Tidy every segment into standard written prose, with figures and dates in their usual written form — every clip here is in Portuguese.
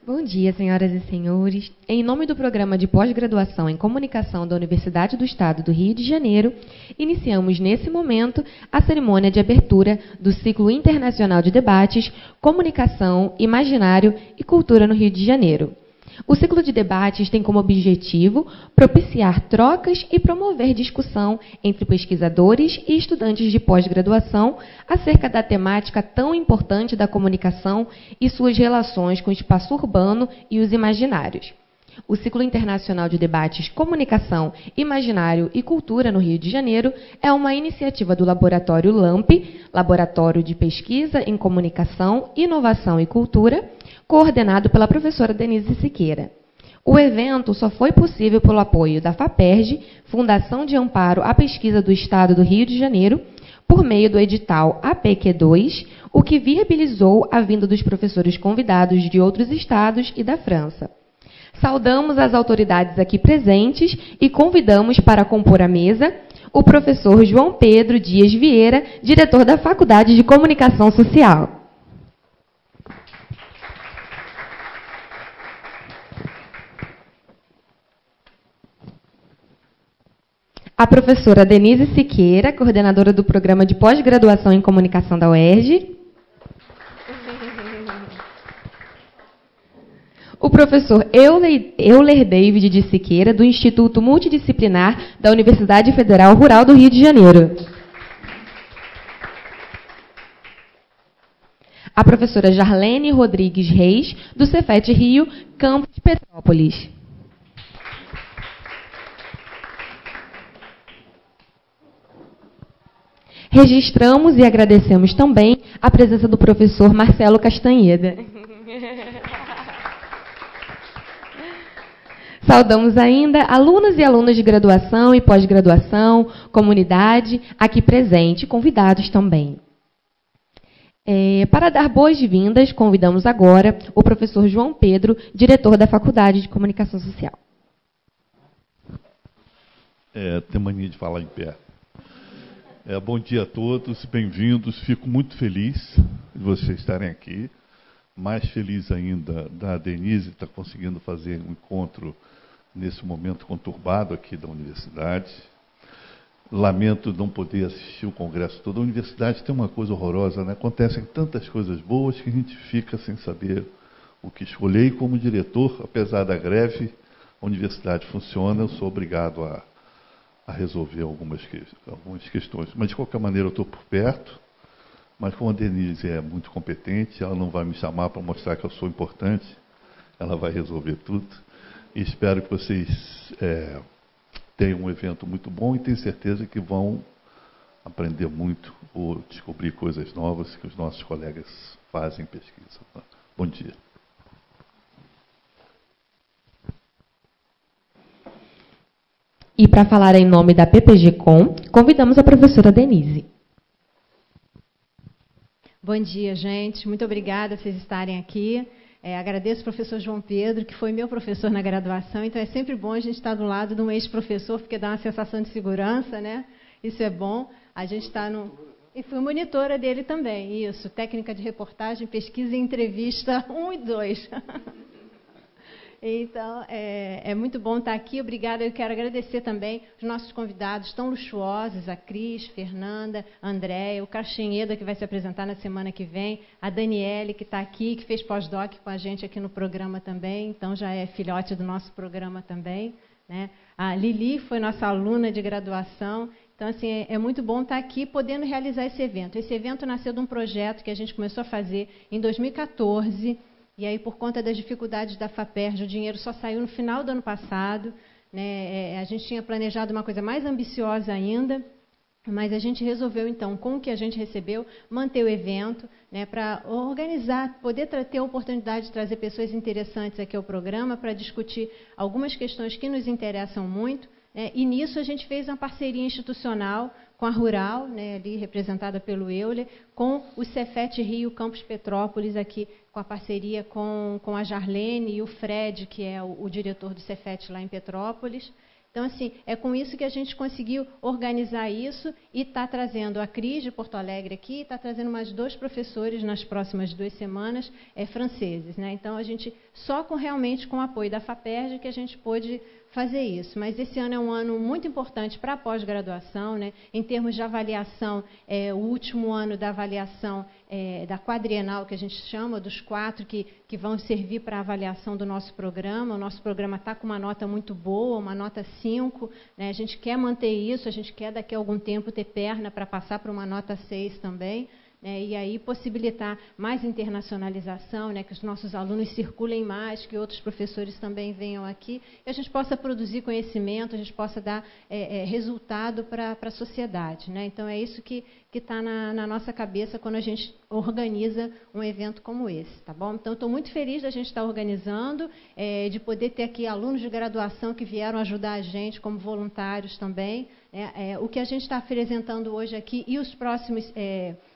Bom dia, senhoras e senhores. Em nome do Programa de Pós-Graduação em Comunicação da Universidade do Estado do Rio de Janeiro, iniciamos nesse momento a cerimônia de abertura do Ciclo Internacional de Debates Comunicação, Imaginário e Cultura no Rio de Janeiro. O ciclo de debates tem como objetivo propiciar trocas e promover discussão entre pesquisadores e estudantes de pós-graduação acerca da temática tão importante da comunicação e suas relações com o espaço urbano e os imaginários. O Ciclo Internacional de Debates Comunicação, Imaginário e Cultura no Rio de Janeiro é uma iniciativa do Laboratório LAMP, Laboratório de Pesquisa em Comunicação, Inovação e Cultura, coordenado pela professora Denise Siqueira. O evento só foi possível pelo apoio da FAPERJ, Fundação de Amparo à Pesquisa do Estado do Rio de Janeiro, por meio do edital APQ2, o que viabilizou a vinda dos professores convidados de outros estados e da França. Saudamos as autoridades aqui presentes e convidamos para compor a mesa o professor João Pedro Dias Vieira, diretor da Faculdade de Comunicação Social. A professora Denise Siqueira, coordenadora do Programa de Pós-Graduação em Comunicação da UERJ. O professor Euler David de Siqueira, do Instituto Multidisciplinar da Universidade Federal Rural do Rio de Janeiro. A professora Jarlene Rodrigues Reis, do Cefet Rio, campus Petrópolis. Registramos e agradecemos também a presença do professor Marcelo Castanheda. Saudamos ainda alunos e alunas de graduação e pós-graduação, comunidade aqui presente, convidados também. Para dar boas-vindas, convidamos agora o professor João Pedro, diretor da Faculdade de Comunicação Social. Tem mania de falar em pé. Bom dia a todos, bem-vindos. Fico muito feliz de vocês estarem aqui. Mais feliz ainda da Denise estar conseguindo fazer um encontro nesse momento conturbado aqui da universidade. Lamento não poder assistir o congresso todo. A universidade tem uma coisa horrorosa, né? Acontecem tantas coisas boas que a gente fica sem saber o que escolher. E como diretor, apesar da greve, a universidade funciona, eu sou obrigado a resolver algumas questões. Mas, de qualquer maneira, eu estou por perto. Mas, como a Denise é muito competente, ela não vai me chamar para mostrar que eu sou importante. Ela vai resolver tudo. E espero que vocês tenham um evento muito bom e tenho certeza que vão aprender muito ou descobrir coisas novas que os nossos colegas fazem pesquisa. Bom dia. E para falar em nome da PPG-Com, convidamos a professora Denise. Bom dia, gente. Muito obrigada por vocês estarem aqui. Agradeço ao professor João Pedro, que foi meu professor na graduação, então é sempre bom a gente estar do lado de um ex-professor, porque dá uma sensação de segurança, né? Isso é bom. A gente está no... E fui monitora dele também, isso. Técnica de reportagem, pesquisa e entrevista 1 e 2. Então, é muito bom estar aqui. Obrigada. Eu quero agradecer também os nossos convidados tão luxuosos, a Cris, Fernanda, Andréia, o Castanheda, que vai se apresentar na semana que vem, a Daniele, que está aqui, que fez pós-doc com a gente aqui no programa também, então já é filhote do nosso programa também, né? A Lili foi nossa aluna de graduação. Então, assim, é muito bom estar aqui podendo realizar esse evento. Esse evento nasceu de um projeto que a gente começou a fazer em 2014, e aí, por conta das dificuldades da FAPERJ, o dinheiro só saiu no final do ano passado, né? A gente tinha planejado uma coisa mais ambiciosa ainda, mas a gente resolveu, então, com o que a gente recebeu, manter o evento, né, para organizar, poder ter a oportunidade de trazer pessoas interessantes aqui ao programa para discutir algumas questões que nos interessam muito. E nisso a gente fez uma parceria institucional com a Rural, né, ali representada pelo Euler, com o Cefet Rio, campus Petrópolis, aqui com a parceria com a Jarlene e o Fred, que é o diretor do Cefet lá em Petrópolis. Então, assim, é com isso que a gente conseguiu organizar isso e está trazendo a Cris de Porto Alegre aqui, está trazendo mais 2 professores nas próximas 2 semanas, franceses, né? Então, a gente, só realmente com o apoio da FAPERJ que a gente pôde fazer isso. Mas esse ano é um ano muito importante para a pós-graduação, né? Em termos de avaliação, o último ano da avaliação da quadrienal, que a gente chama, dos 4 que vão servir para a avaliação do nosso programa. O nosso programa está com uma nota muito boa, uma nota 5, né? A gente quer manter isso, a gente quer daqui a algum tempo ter perna para passar para uma nota 6 também. E aí possibilitar mais internacionalização, né, que os nossos alunos circulem mais, que outros professores também venham aqui, e a gente possa produzir conhecimento, a gente possa dar resultado para a sociedade, né? Então, é isso que está na nossa cabeça quando a gente organiza um evento como esse, tá bom? Então, estou muito feliz da gente estar organizando, de poder ter aqui alunos de graduação que vieram ajudar a gente como voluntários também. O que a gente está apresentando hoje aqui e os próximos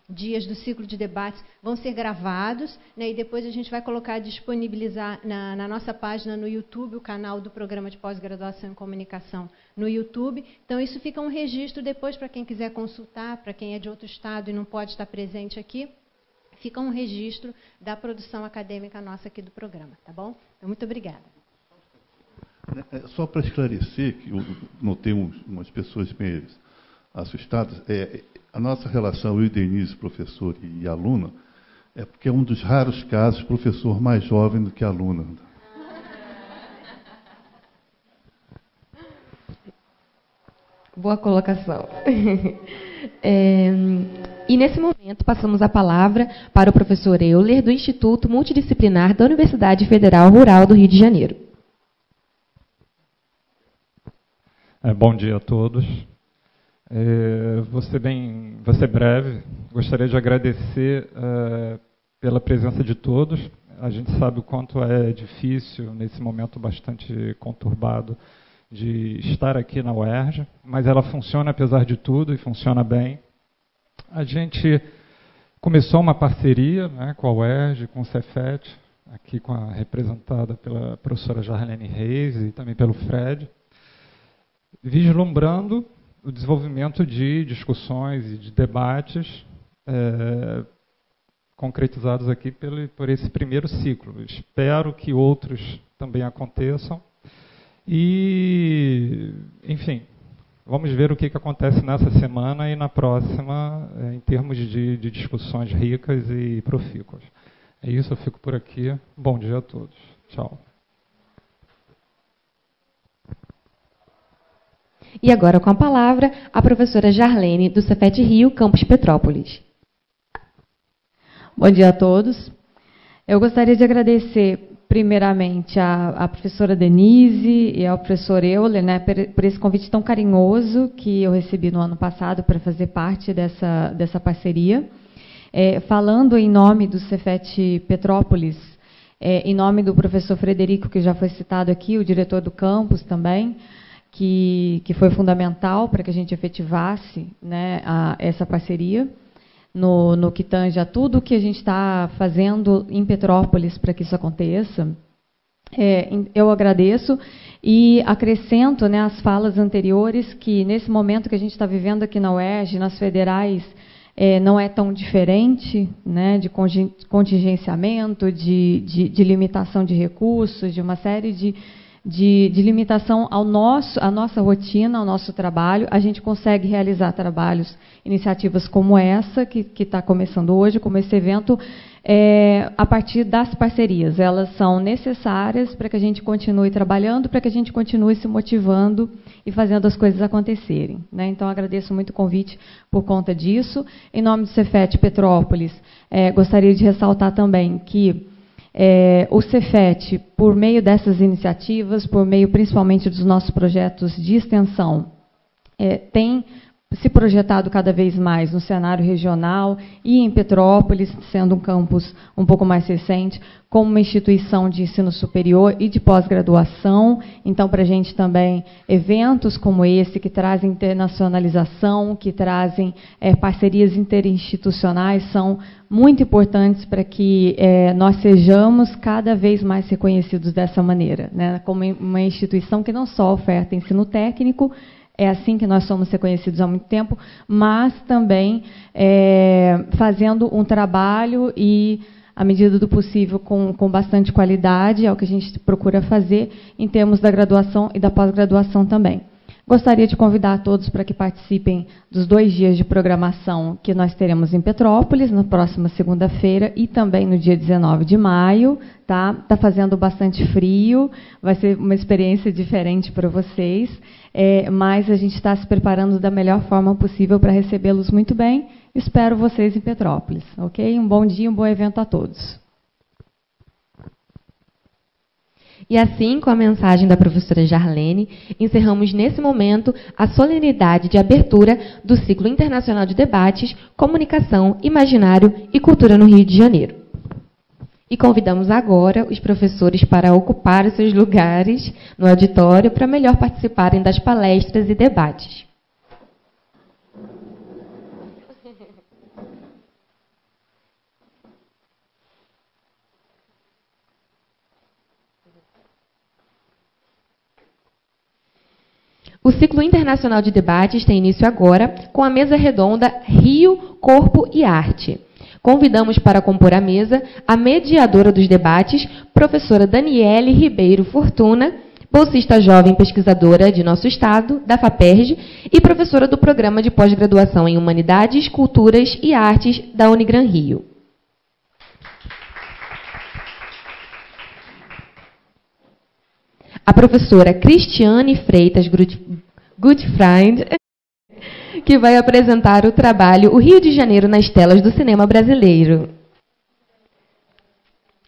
dias do ciclo de debates vão ser gravados, né, e depois a gente vai disponibilizar na nossa página no YouTube, o canal do Programa de Pós-Graduação em Comunicação no YouTube. Então, isso fica um registro depois para quem quiser consultar, para quem é de outro estado e não pode estar presente aqui, fica um registro da produção acadêmica nossa aqui do programa, tá bom? Então, muito obrigada. Só para esclarecer, que eu notei umas pessoas meio assustadas, a nossa relação, eu e Denise, professor e aluna, é porque é um dos raros casos professor mais jovem do que aluna. Boa colocação. E nesse momento passamos a palavra para o professor Euler, do Instituto Multidisciplinar da Universidade Federal Rural do Rio de Janeiro. Bom dia a todos. Vou ser breve. Gostaria de agradecer pela presença de todos. A gente sabe o quanto é difícil, nesse momento bastante conturbado, de estar aqui na UERJ, mas ela funciona apesar de tudo e funciona bem. A gente começou uma parceria, né, com a UERJ, com o Cefet, aqui representada pela professora Jarlene Reis e também pelo Fred, vislumbrando o desenvolvimento de discussões e de debates concretizados aqui por esse primeiro ciclo. Espero que outros também aconteçam. E, enfim, vamos ver o que acontece nessa semana e na próxima, em termos de discussões ricas e profícuas. É isso, eu fico por aqui. Bom dia a todos. Tchau. E agora, com a palavra, a professora Jarlene, do Cefet Rio, Campus Petrópolis. Bom dia a todos. Eu gostaria de agradecer, primeiramente, à professora Denise e ao professor Euler, né, por esse convite tão carinhoso que eu recebi no ano passado para fazer parte dessa parceria. Falando em nome do Cefet Petrópolis, em nome do professor Frederico, que já foi citado aqui, o diretor do campus também, que foi fundamental para que a gente efetivasse, né, essa parceria, no que tange a tudo que a gente está fazendo em Petrópolis para que isso aconteça. Eu agradeço e acrescento, né, as falas anteriores, que nesse momento que a gente está vivendo aqui na UERJ, nas federais, não é tão diferente, né, de contingenciamento, de limitação de recursos, de uma série de limitação à nossa rotina, ao nosso trabalho. A gente consegue realizar trabalhos, iniciativas como essa, que está começando hoje, como esse evento, a partir das parcerias. Elas são necessárias para que a gente continue trabalhando, para que a gente continue se motivando e fazendo as coisas acontecerem, né? Então, agradeço muito o convite por conta disso. Em nome do Cefet Petrópolis, gostaria de ressaltar também que o Cefet, por meio dessas iniciativas, por meio principalmente dos nossos projetos de extensão, tem se projetado cada vez mais no cenário regional e em Petrópolis, sendo um campus um pouco mais recente, como uma instituição de ensino superior e de pós-graduação. Então, para a gente também, eventos como esse, que trazem internacionalização, que trazem parcerias interinstitucionais, são muito importantes para que nós sejamos cada vez mais reconhecidos dessa maneira, né? Como uma instituição que não só oferta ensino técnico, é assim que nós somos reconhecidos há muito tempo, mas também fazendo um trabalho e, à medida do possível, com bastante qualidade, é o que a gente procura fazer em termos da graduação e da pós-graduação também. Gostaria de convidar todos para que participem dos 2 dias de programação que nós teremos em Petrópolis, na próxima segunda-feira e também no dia 19 de maio. Tá fazendo bastante frio, vai ser uma experiência diferente para vocês, mas a gente está se preparando da melhor forma possível para recebê-los muito bem. Espero vocês em Petrópolis, ok? Um bom dia, um bom evento a todos. E assim, com a mensagem da professora Jarlene, encerramos nesse momento a solenidade de abertura do ciclo internacional de debates, comunicação, imaginário e cultura no Rio de Janeiro. E convidamos agora os professores para ocupar os seus lugares no auditório para melhor participarem das palestras e debates. O ciclo internacional de debates tem início agora com a mesa redonda Rio, Corpo e Arte. Convidamos para compor a mesa a mediadora dos debates, professora Daniele Ribeiro Fortuna, bolsista jovem pesquisadora de nosso estado, da FAPERJ, e professora do Programa de Pós-Graduação em Humanidades, Culturas e Artes da Unigran Rio. A professora Cristiane Freitas Gutfreund, que vai apresentar o trabalho O Rio de Janeiro nas telas do cinema brasileiro.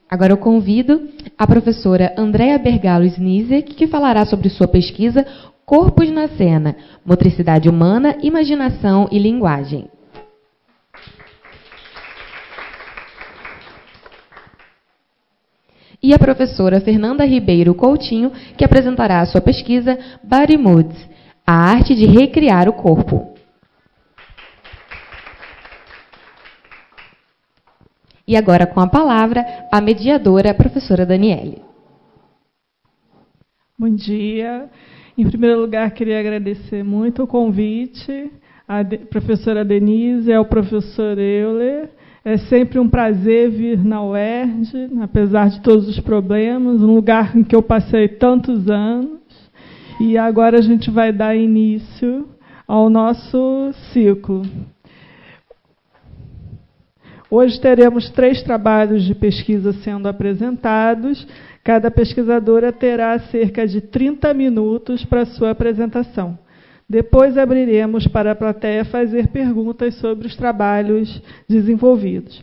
Agora eu convido a professora Andréa Bergalo Snizek, que falará sobre sua pesquisa Corpos na Cena, Motricidade Humana, Imaginação e Linguagem. E a professora Fernanda Ribeiro Coutinho, que apresentará a sua pesquisa Body Moods, a arte de recriar o corpo. E agora, com a palavra, a mediadora, a professora Daniele. Bom dia. Em primeiro lugar, queria agradecer muito o convite à professora Denise e ao professor Euler. É sempre um prazer vir na UERJ, apesar de todos os problemas, um lugar em que eu passei tantos anos. E agora a gente vai dar início ao nosso ciclo. Hoje teremos 3 trabalhos de pesquisa sendo apresentados. Cada pesquisadora terá cerca de 30 minutos para sua apresentação. Depois abriremos para a plateia fazer perguntas sobre os trabalhos desenvolvidos.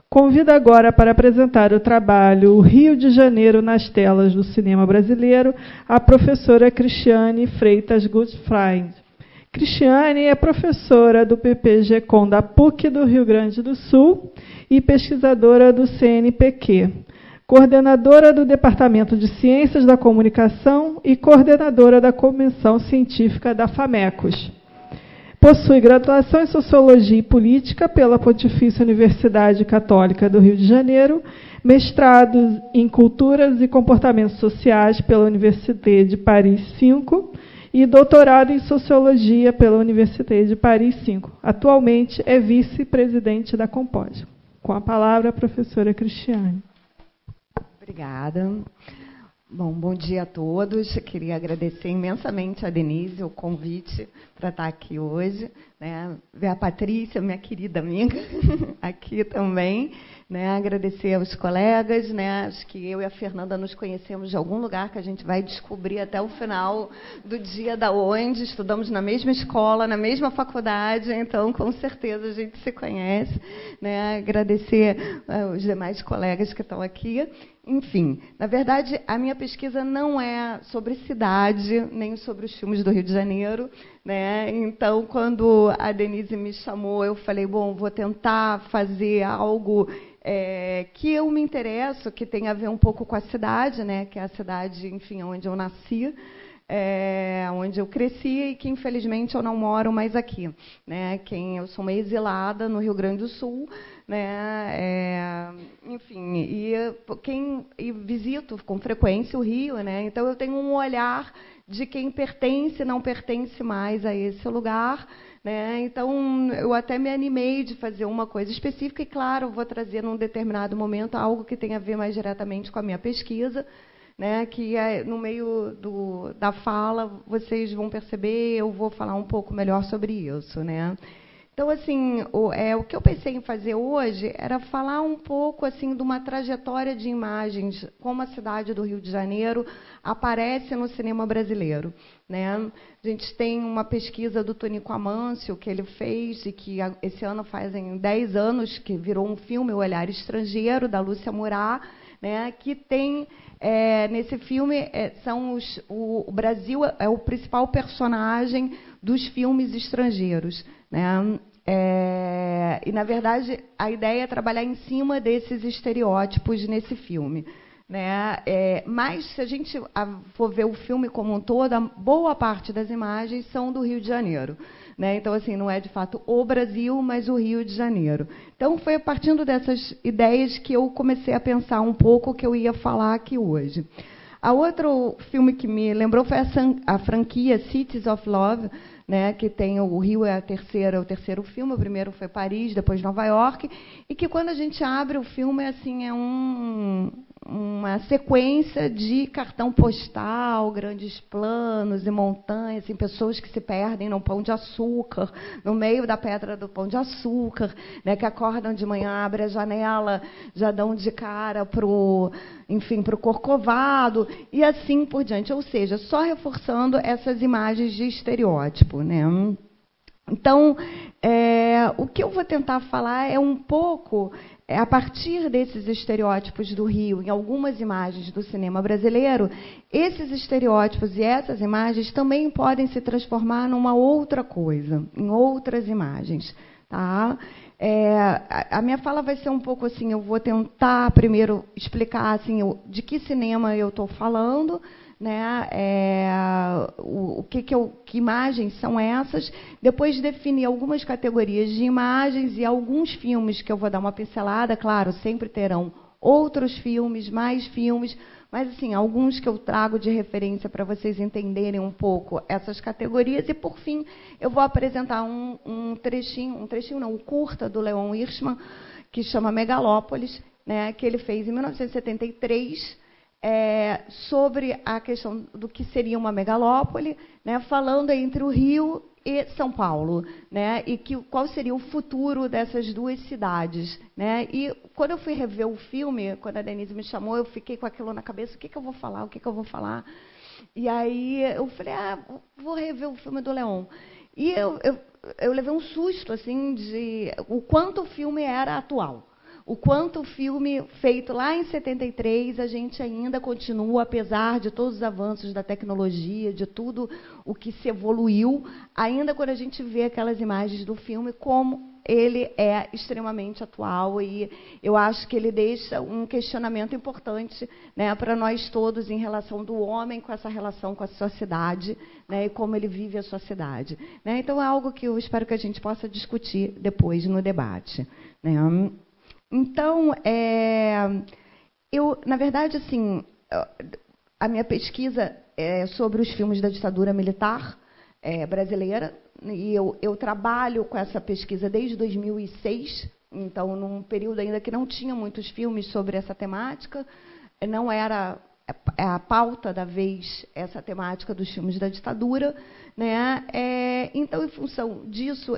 Convido agora para apresentar o trabalho O Rio de Janeiro nas telas do cinema brasileiro a professora Cristiane Freitas Gutfreund. Cristiane é professora do PPG-Com da PUC do Rio Grande do Sul e pesquisadora do CNPq, coordenadora do Departamento de Ciências da Comunicação e coordenadora da Comissão Científica da FAMECOS. Possui graduação em Sociologia e Política pela Pontifícia Universidade Católica do Rio de Janeiro, mestrado em Culturas e Comportamentos Sociais pela Université de Paris 5 e doutorado em Sociologia pela Université de Paris 5. Atualmente é vice-presidente da Compod. Com a palavra, a professora Cristiane. Obrigada. Bom dia a todos. Queria agradecer imensamente a Denise o convite para estar aqui hoje, né? Ver a Patrícia, minha querida amiga, aqui também, né? Agradecer aos colegas, né? Acho que eu e a Fernanda nos conhecemos de algum lugar que a gente vai descobrir até o final do dia da onde. Estudamos na mesma escola, na mesma faculdade, então com certeza a gente se conhece, né? Agradecer os demais colegas que estão aqui. Enfim, na verdade, a minha pesquisa não é sobre cidade, nem sobre os filmes do Rio de Janeiro, né? Então, quando a Denise me chamou, eu falei, bom, vou tentar fazer algo que eu me interesso, que tem a ver um pouco com a cidade, né? Que é a cidade, enfim, onde eu nasci, onde eu cresci e que, infelizmente, eu não moro mais aqui, né? Eu sou uma exilada no Rio Grande do Sul, né? Enfim, e visito com frequência o Rio, né? Então eu tenho um olhar de quem pertence e não pertence mais a esse lugar, né? Então eu até me animei de fazer uma coisa específica e, claro, vou trazer num determinado momento algo que tenha a ver mais diretamente com a minha pesquisa, né? Que no meio da fala vocês vão perceber, eu vou falar um pouco melhor sobre isso, né? Então, assim, o que eu pensei em fazer hoje era falar um pouco assim de uma trajetória de imagens, como a cidade do Rio de Janeiro aparece no cinema brasileiro, né? A gente tem uma pesquisa do Tonico Amâncio que ele fez e que esse ano fazem 10 anos que virou um filme, O Olhar Estrangeiro, da Lúcia Murat, né? Que tem nesse filme o Brasil é o principal personagem dos filmes estrangeiros, né? E, na verdade, a ideia é trabalhar em cima desses estereótipos nesse filme, né? Mas, se a gente for ver o filme como um todo, a boa parte das imagens são do Rio de Janeiro, né? Então, assim, não é, de fato, o Brasil, mas o Rio de Janeiro. Então, foi partindo dessas ideias que eu comecei a pensar um pouco o que eu ia falar aqui hoje. A outro filme que me lembrou foi a franquia Cities of Love, né, que tem o Rio o terceiro filme, o primeiro foi Paris, depois Nova York, e que quando a gente abre o filme assim uma sequência de cartão postal, grandes planos e montanhas, assim, pessoas que se perdem no Pão de Açúcar, no meio da pedra do Pão de Açúcar, né, que acordam de manhã, abrem a janela, já dão de cara para o Corcovado, e assim por diante. Ou seja, só reforçando essas imagens de estereótipo, né? Então, o que eu vou tentar falar é um pouco, a partir desses estereótipos do Rio, em algumas imagens do cinema brasileiro, esses estereótipos e essas imagens também podem se transformar numa outra coisa, em outras imagens. Tá? A minha fala vai ser um pouco assim, eu vou tentar primeiro explicar assim, de que cinema eu estou falando, né? Que imagens são essas, depois definir algumas categorias de imagens e alguns filmes que eu vou dar uma pincelada, claro, sempre terão outros filmes, mais filmes, mas assim, alguns que eu trago de referência para vocês entenderem um pouco essas categorias, e por fim eu vou apresentar um curta do Leon Hirschman, que chama Megalópolis, né, que ele fez em 1973, sobre a questão do que seria uma megalópole, né, falando entre o Rio e São Paulo, né, e qual seria o futuro dessas duas cidades, né? E quando eu fui rever o filme, quando a Denise me chamou, eu fiquei com aquilo na cabeça, o que eu vou falar? E aí eu falei, vou rever o filme do Leon. E eu levei um susto assim de o quanto o filme era atual. O quanto o filme feito lá em 73, a gente ainda continua, apesar de todos os avanços da tecnologia, de tudo o que se evoluiu, ainda quando a gente vê aquelas imagens do filme, como ele é extremamente atual, e eu acho que ele deixa um questionamento importante, né, para nós todos em relação do homem com essa relação com a sociedade, né, e como ele vive a sociedade, né? Então é algo que eu espero que a gente possa discutir depois no debate, né? Então, na verdade, assim, a minha pesquisa é sobre os filmes da ditadura militar brasileira, e eu trabalho com essa pesquisa desde 2006, então, num período ainda que não tinha muitos filmes sobre essa temática, não era a pauta da vez essa temática dos filmes da ditadura, né? Então, em função disso,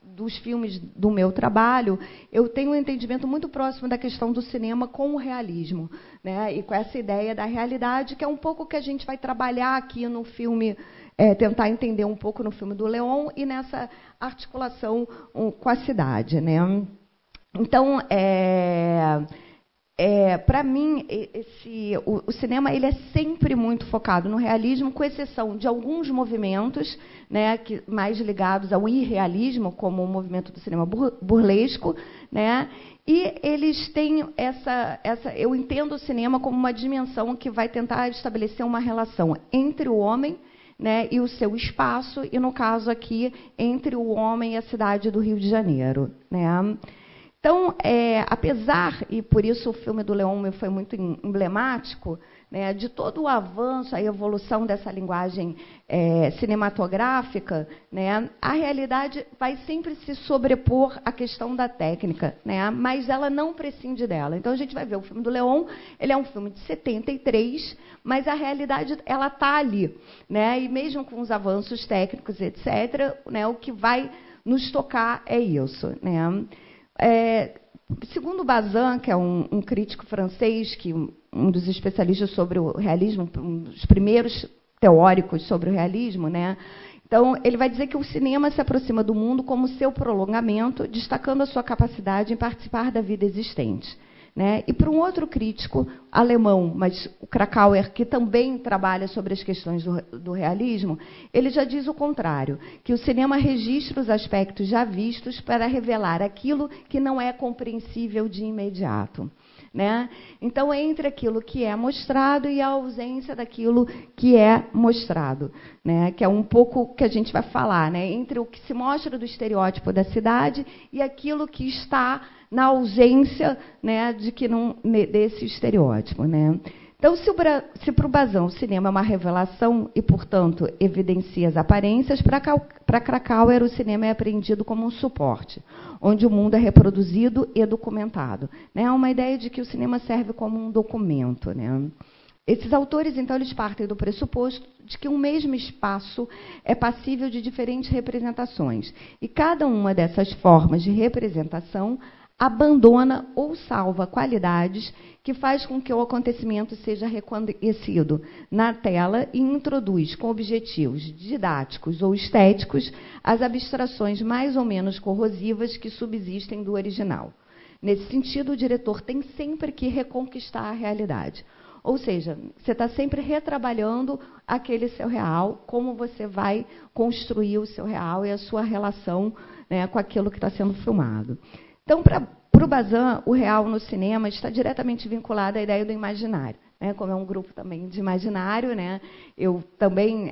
dos filmes do meu trabalho, eu tenho um entendimento muito próximo da questão do cinema com o realismo, né? E com essa ideia da realidade, que é um pouco que a gente vai trabalhar aqui no filme, tentar entender um pouco no filme do Leon e nessa articulação com a cidade, né? Então, para mim, o cinema ele é sempre muito focado no realismo, com exceção de alguns movimentos, né, mais ligados ao irrealismo, como o movimento do cinema burlesco, né, e eles têm eu entendo o cinema como uma dimensão que vai tentar estabelecer uma relação entre o homem, né, e o seu espaço, e, no caso aqui, entre o homem e a cidade do Rio de Janeiro, né. Então, apesar, e por isso o filme do Leon foi muito emblemático, né, de todo o avanço, a evolução dessa linguagem cinematográfica, né, a realidade vai sempre se sobrepor à questão da técnica, né, mas ela não prescinde dela. Então, a gente vai ver o filme do Leon, ele é um filme de 73, mas a realidade ela está ali, né, e mesmo com os avanços técnicos, etc., né, o que vai nos tocar é isso, né. Segundo Bazin, que é um crítico francês, um dos especialistas sobre o realismo, um dos primeiros teóricos sobre o realismo, né? Então, ele vai dizer que o cinema se aproxima do mundo como seu prolongamento, destacando a sua capacidade em participar da vida existente. Né? E para um outro crítico alemão, mas o Krakauer, que também trabalha sobre as questões do realismo, ele já diz o contrário, que o cinema registra os aspectos já vistos para revelar aquilo que não é compreensível de imediato. Né? Então, entre aquilo que é mostrado e a ausência daquilo que é mostrado, né? Que é um pouco que a gente vai falar, né? Entre o que se mostra do estereótipo da cidade e aquilo que está na ausência, né, desse estereótipo. Né? Então, se para o Bazin o cinema é uma revelação e, portanto, evidencia as aparências, para Krakauer o cinema é apreendido como um suporte, onde o mundo é reproduzido e documentado. Né? Há uma ideia de que o cinema serve como um documento. Né? Esses autores, então, eles partem do pressuposto de que um mesmo espaço é passível de diferentes representações, e cada uma dessas formas de representação abandona ou salva qualidades que faz com que o acontecimento seja reconhecido na tela e introduz, com objetivos didáticos ou estéticos, as abstrações mais ou menos corrosivas que subsistem do original. Nesse sentido, o diretor tem sempre que reconquistar a realidade. Ou seja, você está sempre retrabalhando aquele seu real, como você vai construir o seu real e a sua relação, né, com aquilo que está sendo filmado. Então, para o Bazin, o real no cinema está diretamente vinculado à ideia do imaginário. Né? Como é um grupo também de imaginário, né? Eu também,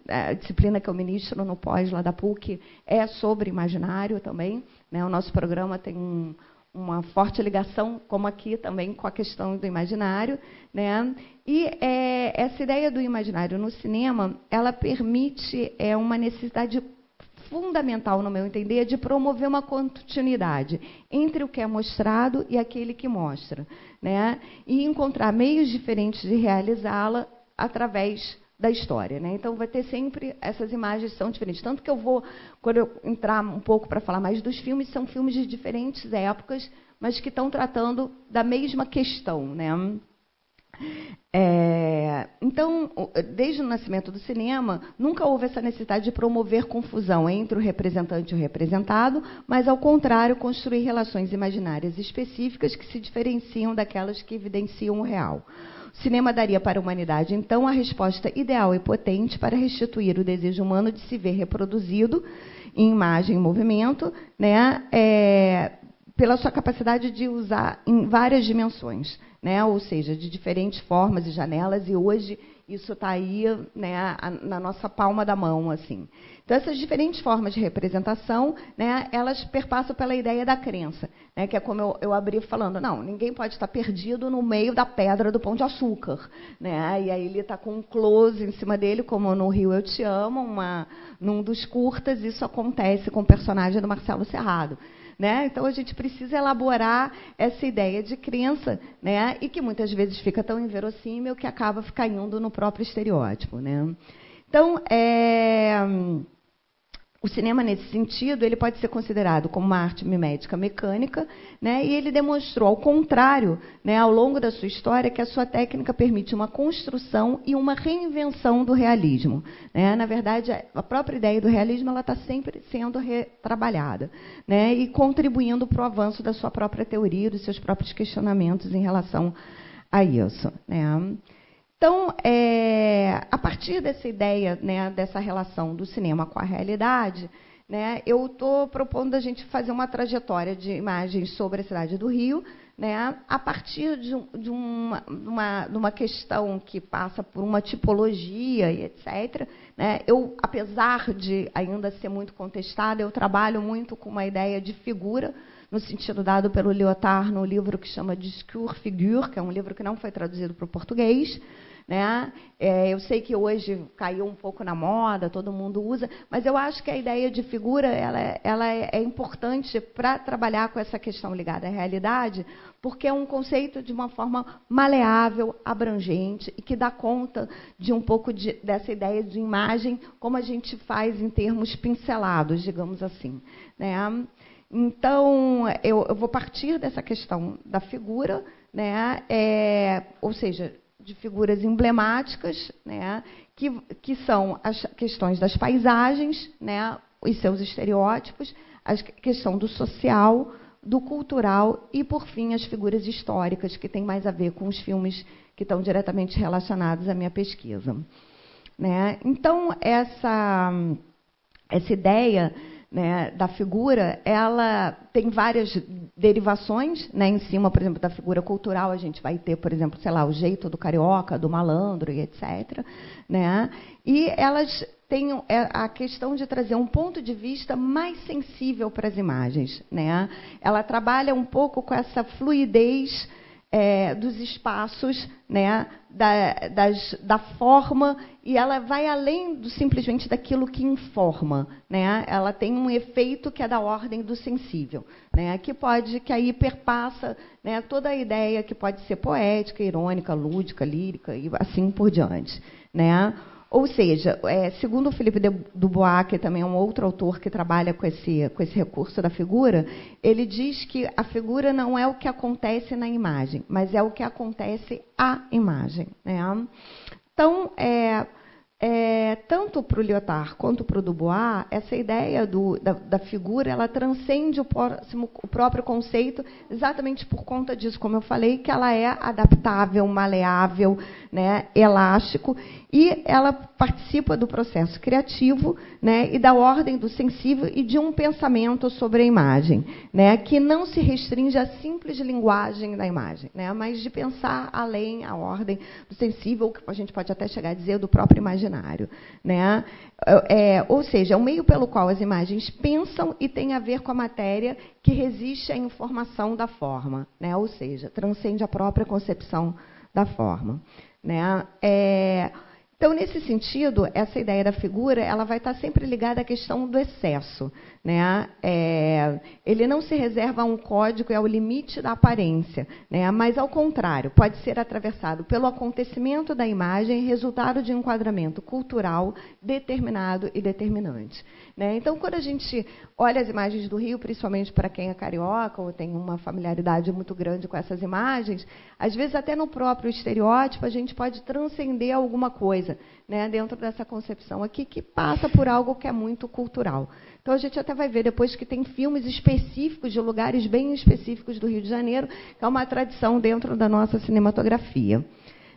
a disciplina que eu ministro no pós lá da PUC é sobre imaginário também. Né? O nosso programa tem uma forte ligação, como aqui também, com a questão do imaginário. Né? E essa ideia do imaginário no cinema, ela permite uma necessidade fundamental, no meu entender, de promover uma continuidade entre o que é mostrado e aquele que mostra, né? E encontrar meios diferentes de realizá-la através da história. Né? Então, vai ter sempre essas imagens que são diferentes. Tanto que quando eu entrar um pouco para falar mais dos filmes, são filmes de diferentes épocas, mas que estão tratando da mesma questão. Né? Então, desde o nascimento do cinema, nunca houve essa necessidade de promover confusão entre o representante e o representado, mas, ao contrário, construir relações imaginárias específicas que se diferenciam daquelas que evidenciam o real. O cinema daria para a humanidade, então, a resposta ideal e potente para restituir o desejo humano de se ver reproduzido em imagem e movimento, né, pela sua capacidade de usar em várias dimensões, né? Ou seja, de diferentes formas e janelas, e hoje isso está aí, né, na nossa palma da mão. Assim. Então, essas diferentes formas de representação, né, elas perpassam pela ideia da crença, né, que é como eu abri falando, não, ninguém pode estar perdido no meio da pedra do Pão de Açúcar. Né? E aí ele está com um close em cima dele, como no Rio Eu Te Amo, num dos curtas, isso acontece com o personagem do Marcelo Serrado. Né? Então, a gente precisa elaborar essa ideia de crença, né? E que muitas vezes fica tão inverossímil que acaba caindo no próprio estereótipo. Né? Então, o cinema, nesse sentido, ele pode ser considerado como uma arte mimética mecânica, né? E ele demonstrou, ao contrário, né, ao longo da sua história, que a sua técnica permite uma construção e uma reinvenção do realismo, né? Na verdade, a própria ideia do realismo ela está sempre sendo retrabalhada, né? E contribuindo para o avanço da sua própria teoria, dos seus próprios questionamentos em relação a isso, né? Então, a partir dessa ideia, né, dessa relação do cinema com a realidade, né, eu estou propondo a gente fazer uma trajetória de imagens sobre a cidade do Rio, né, a partir de uma questão que passa por uma tipologia e etc. Né. Eu, apesar de ainda ser muito contestada, eu trabalho muito com uma ideia de figura, no sentido dado pelo Lyotard no livro que chama Discours Figure, que é um livro que não foi traduzido para o português. Né? Eu sei que hoje caiu um pouco na moda, todo mundo usa, mas eu acho que a ideia de figura ela é importante para trabalhar com essa questão ligada à realidade, porque é um conceito de uma forma maleável, abrangente, e que dá conta de um pouco dessa ideia de imagem, como a gente faz em termos pincelados, digamos assim. Né? Então, eu vou partir dessa questão da figura, né? Ou seja, de figuras emblemáticas, né, que são as questões das paisagens, né, e seus estereótipos, a questão do social, do cultural e, por fim, as figuras históricas, que têm mais a ver com os filmes que estão diretamente relacionados à minha pesquisa. Né? Então, essa ideia, né, da figura, ela tem várias derivações, né, em cima, por exemplo, da figura cultural, a gente vai ter, por exemplo, sei lá, o jeito do carioca, do malandro e etc. Né? E elas têm a questão de trazer um ponto de vista mais sensível para as imagens. Né? Ela trabalha um pouco com essa fluidez dos espaços, né, da forma, e ela vai além simplesmente daquilo que informa. Né? Ela tem um efeito que é da ordem do sensível, né, que aí perpassa, né, toda a ideia que pode ser poética, irônica, lúdica, lírica e assim por diante. Né? Ou seja, segundo o Philippe Dubois, que também é um outro autor que trabalha com esse recurso da figura, ele diz que a figura não é o que acontece na imagem, mas é o que acontece à imagem. Né? Então, tanto para o Lyotard quanto para o Dubois, essa ideia da figura ela transcende o próprio conceito, exatamente por conta disso, como eu falei, que ela é adaptável, maleável, né, elástico, e ela participa do processo criativo, né, e da ordem do sensível e de um pensamento sobre a imagem, né, que não se restringe à simples linguagem da imagem, né, mas de pensar além a ordem do sensível, que a gente pode até chegar a dizer do próprio imaginário. Né? Ou seja, é o meio pelo qual as imagens pensam e tem a ver com a matéria que resiste à informação da forma. Né? Ou seja, transcende a própria concepção da forma. Né? Então, nesse sentido, essa ideia da figura ela vai estar sempre ligada à questão do excesso. Né? Ele não se reserva a um código e ao limite da aparência, né? Mas, ao contrário, pode ser atravessado pelo acontecimento da imagem, resultado de um enquadramento cultural determinado e determinante. Né? Então, quando a gente olha as imagens do Rio, principalmente para quem é carioca ou tem uma familiaridade muito grande com essas imagens, às vezes até no próprio estereótipo a gente pode transcender alguma coisa, né, dentro dessa concepção aqui, que passa por algo que é muito cultural. Então, a gente até vai ver depois que tem filmes específicos de lugares bem específicos do Rio de Janeiro, que é uma tradição dentro da nossa cinematografia.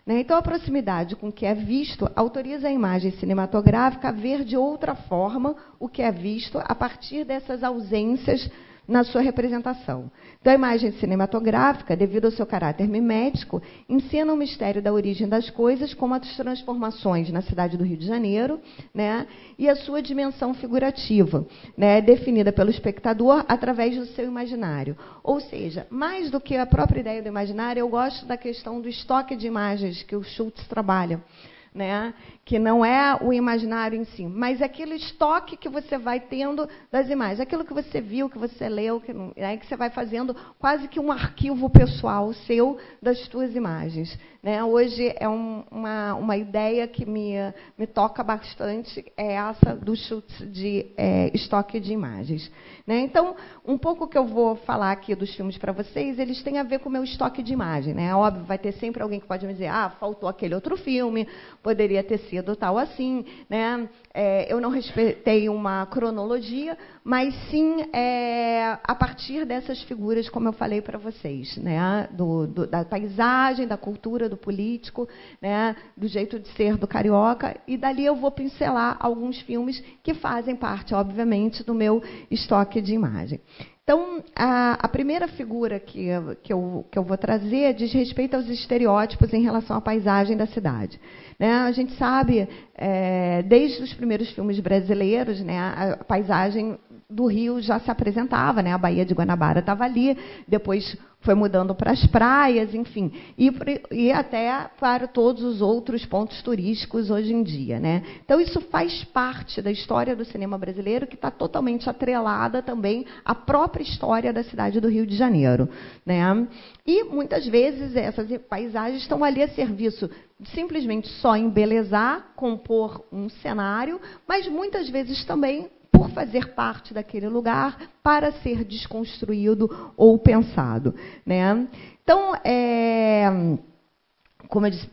Né? Então, a proximidade com o que é visto autoriza a imagem cinematográfica a ver de outra forma o que é visto a partir dessas ausências na sua representação. Então, a imagem cinematográfica, devido ao seu caráter mimético, encena o mistério da origem das coisas, como as transformações na cidade do Rio de Janeiro, né, e a sua dimensão figurativa, né, definida pelo espectador através do seu imaginário. Ou seja, mais do que a própria ideia do imaginário, eu gosto da questão do estoque de imagens que o Schultz trabalha. né? Que não é o imaginário em si, mas aquele estoque que você vai tendo das imagens, aquilo que você viu, que você leu, que você vai fazendo quase que um arquivo pessoal seu das suas imagens, né? Hoje é uma ideia que me toca bastante, é essa do chute de estoque de imagens, né? Então, um pouco que eu vou falar aqui dos filmes para vocês, eles têm a ver com o meu estoque de imagem, né? Óbvio, vai ter sempre alguém que pode me dizer, faltou aquele outro filme, poderia ter sido tal assim, né? Eu não respeitei uma cronologia, mas sim a partir dessas figuras, como eu falei para vocês, né? Da paisagem, da cultura, do político, né? Do jeito de ser do carioca, e dali eu vou pincelar alguns filmes que fazem parte, obviamente, do meu estoque de imagem. Então, a primeira figura que eu vou trazer diz respeito aos estereótipos em relação à paisagem da cidade, né? A gente sabe, desde os primeiros filmes brasileiros, né, a paisagem do Rio já se apresentava, né? A Baía de Guanabara estava ali, depois foi mudando para as praias, enfim, e até para todos os outros pontos turísticos hoje em dia, né? Então, isso faz parte da história do cinema brasileiro, que está totalmente atrelada também à própria história da cidade do Rio de Janeiro, né? E, muitas vezes, essas paisagens estão ali a serviço simplesmente só embelezar, compor um cenário, mas, muitas vezes, também por fazer parte daquele lugar, para ser desconstruído ou pensado, né? Então, como eu disse,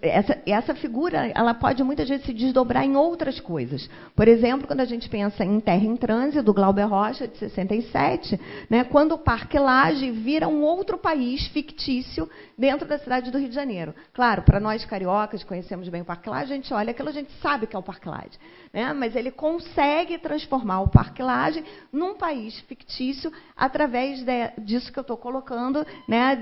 essa figura ela pode muitas vezes se desdobrar em outras coisas. Por exemplo, quando a gente pensa em Terra em Transe, do Glauber Rocha, de 67, né, quando o Parque Lage vira um outro país fictício dentro da cidade do Rio de Janeiro. Claro, para nós cariocas, que conhecemos bem o Parque Lage, a gente olha aquilo, a gente sabe que é o Parque Lage, né? Mas ele consegue transformar o Parque Lage num país fictício através disso que eu estou colocando, né,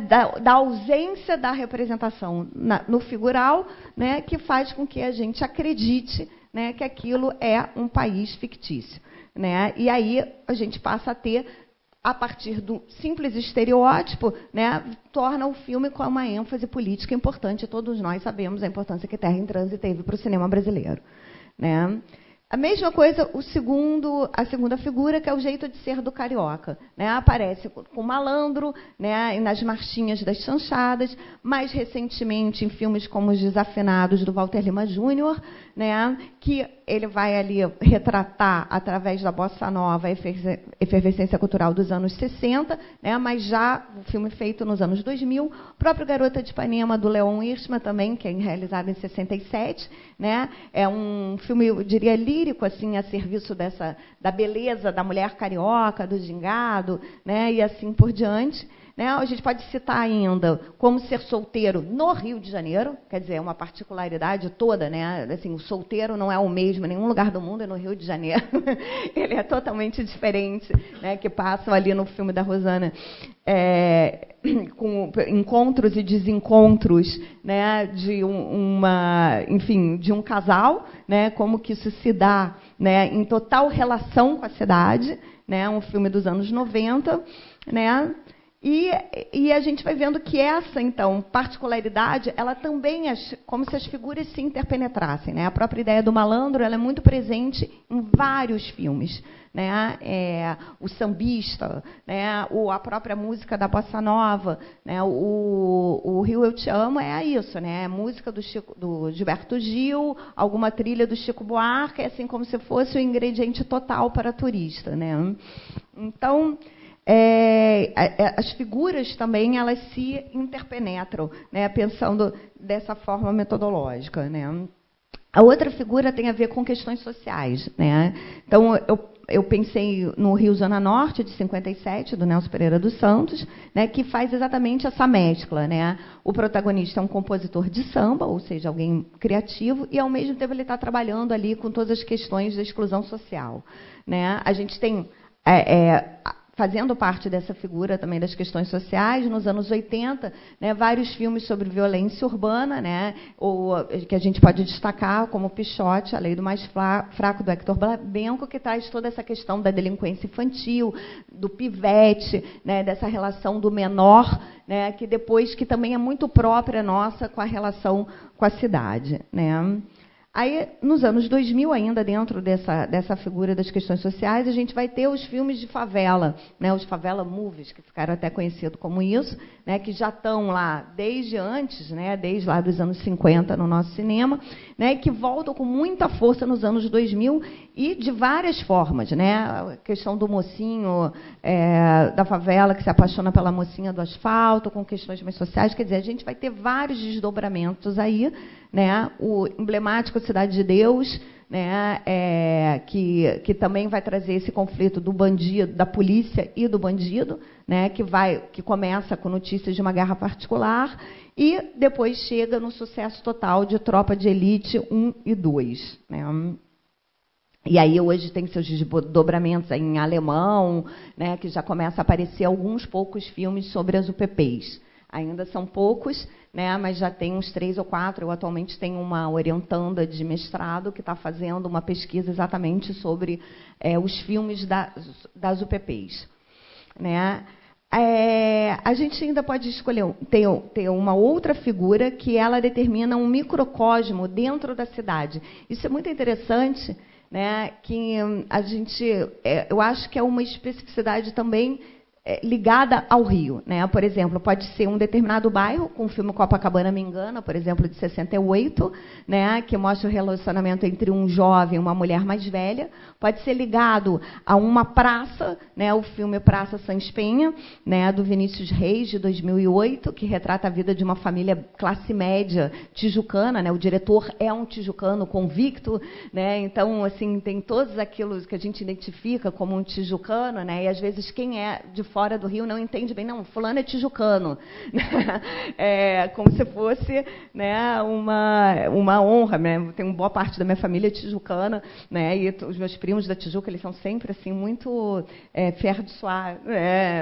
da ausência da representação no figural, né, que faz com que a gente acredite, né, que aquilo é um país fictício, né? E aí a gente passa a ter, a partir do simples estereótipo, né, torna o filme com uma ênfase política importante. Todos nós sabemos a importância que Terra em Transe teve para o cinema brasileiro, né? A mesma coisa, a segunda figura, que é o jeito de ser do carioca, né? Aparece com Malandro, né, nas marchinhas das chanchadas, mais recentemente em filmes como Os Desafinados, do Walter Lima Jr., né, que ele vai ali retratar, através da bossa nova, a efervescência cultural dos anos 60, né, mas já um filme feito nos anos 2000. O próprio Garota de Ipanema, do Leon Hirschman, também, que é realizado em 67, né, é um filme, eu diria, lírico, assim, a serviço da beleza da mulher carioca, do gingado, né, e assim por diante. Né? A gente pode citar ainda Como Ser Solteiro no Rio de Janeiro, quer dizer, é uma particularidade toda, né? Assim, o solteiro não é o mesmo em nenhum lugar do mundo, é no Rio de Janeiro. Ele é totalmente diferente, né? Que passam ali no filme da Rosana, com encontros e desencontros, né? De de um casal, né? Como que isso se dá, né? Em total relação com a cidade, né? Um filme dos anos 90, né? E a gente vai vendo que essa, então, particularidade, ela também é como se as figuras se interpenetrassem, né? A própria ideia do malandro, ela é muito presente em vários filmes, né? O sambista, né? A própria música da bossa nova, né? O Rio Eu Te Amo é isso, né? Música do Gilberto Gil, alguma trilha do Chico Buarque, é assim como se fosse o ingrediente total para turista, né? Então, as figuras também elas se interpenetram, né, pensando dessa forma metodológica, né? A outra figura tem a ver com questões sociais, né? Então, eu pensei no Rio Zona Norte, de 57, do Nelson Pereira dos Santos, né, que faz exatamente essa mescla, né? O protagonista é um compositor de samba, ou seja, alguém criativo, e, ao mesmo tempo, ele está trabalhando ali com todas as questões da exclusão social, né? A gente tem... fazendo parte dessa figura também das questões sociais, nos anos 80, né, vários filmes sobre violência urbana, né, ou que a gente pode destacar como Pichote, A Lei do Mais Fraco, do Hector Babenco, que traz toda essa questão da delinquência infantil, do pivete, né, dessa relação do menor, né, que também é muito própria nossa com a relação com a cidade, né. Aí, nos anos 2000, ainda dentro dessa figura das questões sociais, a gente vai ter os filmes de favela, né, os favela movies, que ficaram até conhecidos como isso, né, que já estão lá desde antes, né, desde lá dos anos 50 no nosso cinema, né, que voltam com muita força nos anos 2000 e de várias formas, né, a questão do mocinho da favela que se apaixona pela mocinha do asfalto, com questões mais sociais, quer dizer, a gente vai ter vários desdobramentos aí, né, o emblemático Cidade de Deus, né, que também vai trazer esse conflito do bandido, da polícia e do bandido, né, que começa com notícias de uma guerra particular e depois chega no sucesso total de Tropa de Elite 1 e 2. Né. E aí hoje tem seus desdobramentos em alemão, né, que já começa a aparecer alguns poucos filmes sobre as UPPs. Ainda são poucos, né, mas já tem uns 3 ou 4. Eu atualmente tenho uma orientanda de mestrado que está fazendo uma pesquisa exatamente sobre os filmes das UPPs. Né. A gente ainda pode escolher ter uma outra figura que ela determina um microcosmo dentro da cidade. Isso é muito interessante, né, que a gente, eu acho que é uma especificidade também ligada ao Rio, né? Por exemplo, pode ser um determinado bairro, com o filme Copacabana Me Engana, por exemplo, de 68, né? Que mostra o relacionamento entre um jovem e uma mulher mais velha. Pode ser ligado a uma praça, né? O filme Praça Sans Penha, né? Do Vinícius Reis, de 2008, que retrata a vida de uma família classe média tijucana, né? O diretor é um tijucano convicto, né? Então, assim, tem todos aqueles que a gente identifica como um tijucano, né? E às vezes quem é de fora do Rio não entende bem, não, fulano é tijucano. Como se fosse, né, uma honra. Né? Tem uma boa parte da minha família tijucana, né, e os meus primos da Tijuca, eles são sempre assim, muito ferro de suar,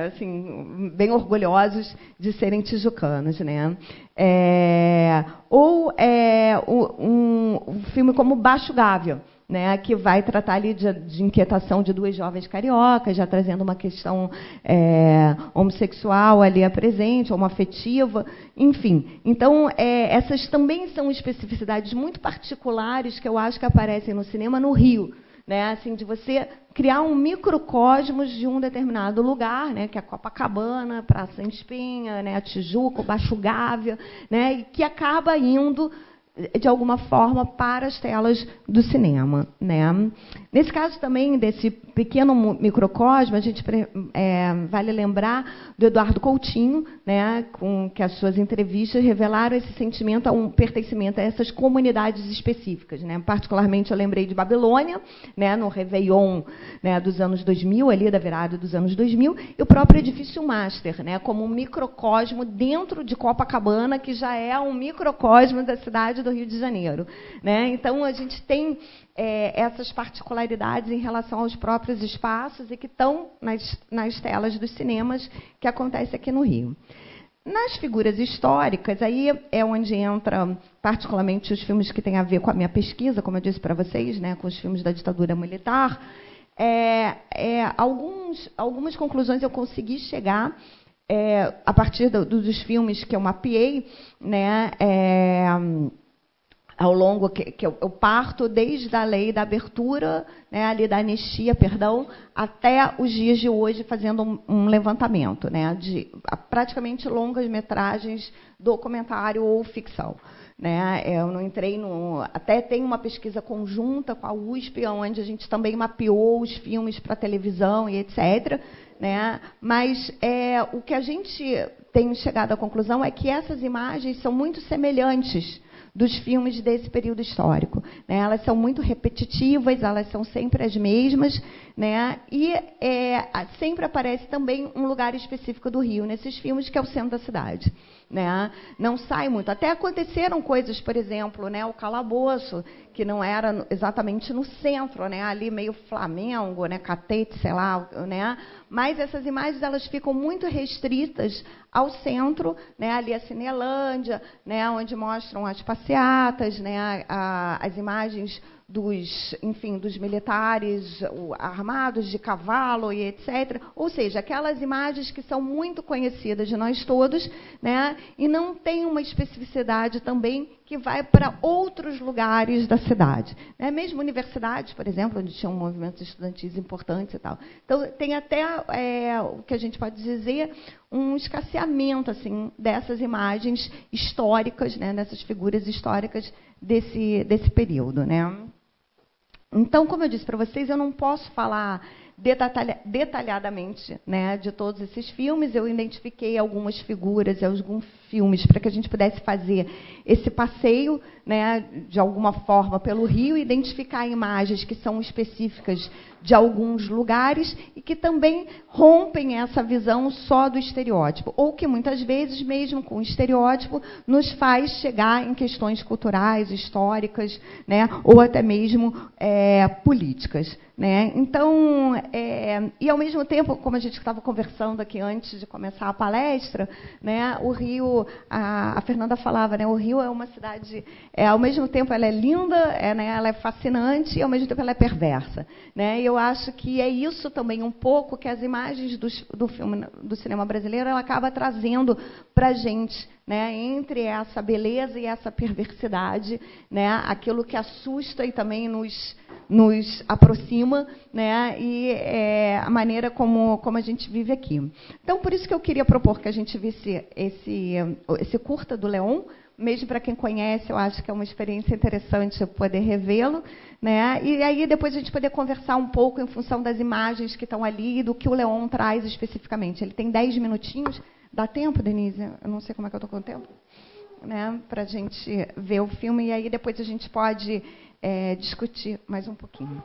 assim, bem orgulhosos de serem tijucanos. Né? Um filme como Baixo Gávea, né, que vai tratar ali de inquietação de 2 jovens cariocas, já trazendo uma questão homossexual ali presente, homoafetiva, enfim. Então, essas também são especificidades muito particulares que eu acho que aparecem no cinema no Rio, né, assim, de você criar um microcosmos de um determinado lugar, né, que é a Copacabana, Praça Sans Penha, né, a Tijuca, o Baixo Gávea, né, e que acaba indo de alguma forma para as telas do cinema, né? Nesse caso também desse pequeno microcosmo, a gente vale lembrar do Eduardo Coutinho, né, com que as suas entrevistas revelaram esse sentimento a um pertencimento a essas comunidades específicas, né? Particularmente eu lembrei de Babilônia, né, no Réveillon, né, dos anos 2000, ali da virada dos anos 2000, e o próprio Edifício Master, né, como um microcosmo dentro de Copacabana, que já é um microcosmo da cidade do Rio de Janeiro, né? Então a gente tem essas particularidades em relação aos próprios espaços e que estão nas telas dos cinemas que acontece aqui no Rio. Nas figuras históricas, aí é onde entra particularmente os filmes que têm a ver com a minha pesquisa, como eu disse para vocês, né, com os filmes da ditadura militar. Algumas conclusões eu consegui chegar a partir dos filmes que eu mapeei, né, ao longo que eu parto desde a lei da abertura, né, ali da anistia, perdão, até os dias de hoje, fazendo um levantamento, né, de praticamente longas metragens, documentário ou ficção. Né? Eu não entrei até tem uma pesquisa conjunta com a USP, onde a gente também mapeou os filmes para televisão e etc. Né? Mas o que a gente tem chegado à conclusão é que essas imagens são muito semelhantes dos filmes desse período histórico. Né? Elas são muito repetitivas, elas são sempre as mesmas, né? E sempre aparece também um lugar específico do Rio, nesses filmes, que é o centro da cidade. Né? Não sai muito. Até aconteceram coisas, por exemplo, né, o Calabouço, que não era exatamente no centro, né, ali meio Flamengo, né, Catete, sei lá, né, mas essas imagens elas ficam muito restritas ao centro, né, ali a Cinelândia, né, onde mostram as passeatas, né, as imagens dos militares armados de cavalo e etc. Ou seja, aquelas imagens que são muito conhecidas de nós todos, né, e não tem uma especificidade também que vai para outros lugares da cidade. Né? Mesmo universidades, por exemplo, onde tinham movimentos estudantis importantes e tal. Então, tem até, o que a gente pode dizer, um escasseamento assim, dessas imagens históricas, né, dessas figuras históricas desse período. Né? Então, como eu disse para vocês, eu não posso falar detalhadamente, né, de todos esses filmes. Eu identifiquei algumas figuras e alguns filmes para que a gente pudesse fazer esse passeio, né, de alguma forma pelo Rio, identificar imagens que são específicas de alguns lugares e que também rompem essa visão só do estereótipo, ou que muitas vezes, mesmo com o estereótipo, nos faz chegar em questões culturais, históricas, né, ou até mesmo políticas. Né? Então, e ao mesmo tempo, como a gente estava conversando aqui antes de começar a palestra, né, o Rio, a Fernanda falava, né, o Rio é uma cidade, ao mesmo tempo ela é linda, né, ela é fascinante e ao mesmo tempo ela é perversa. Né? E eu acho que é isso também um pouco que as imagens do filme, do cinema brasileiro, ela acaba trazendo para a gente. Né, entre essa beleza e essa perversidade, né, aquilo que assusta e também nos aproxima, né, e a maneira como a gente vive aqui. Então, por isso que eu queria propor que a gente visse esse curta do Leon, mesmo para quem conhece, eu acho que é uma experiência interessante poder revê-lo, né, e aí depois a gente poder conversar um pouco em função das imagens que estão ali e do que o Leon traz especificamente. Ele tem 10 minutinhos. Dá tempo, Denise? Eu não sei como é que eu estou com o tempo. Né? Para a gente ver o filme e aí depois a gente pode discutir mais um pouquinho.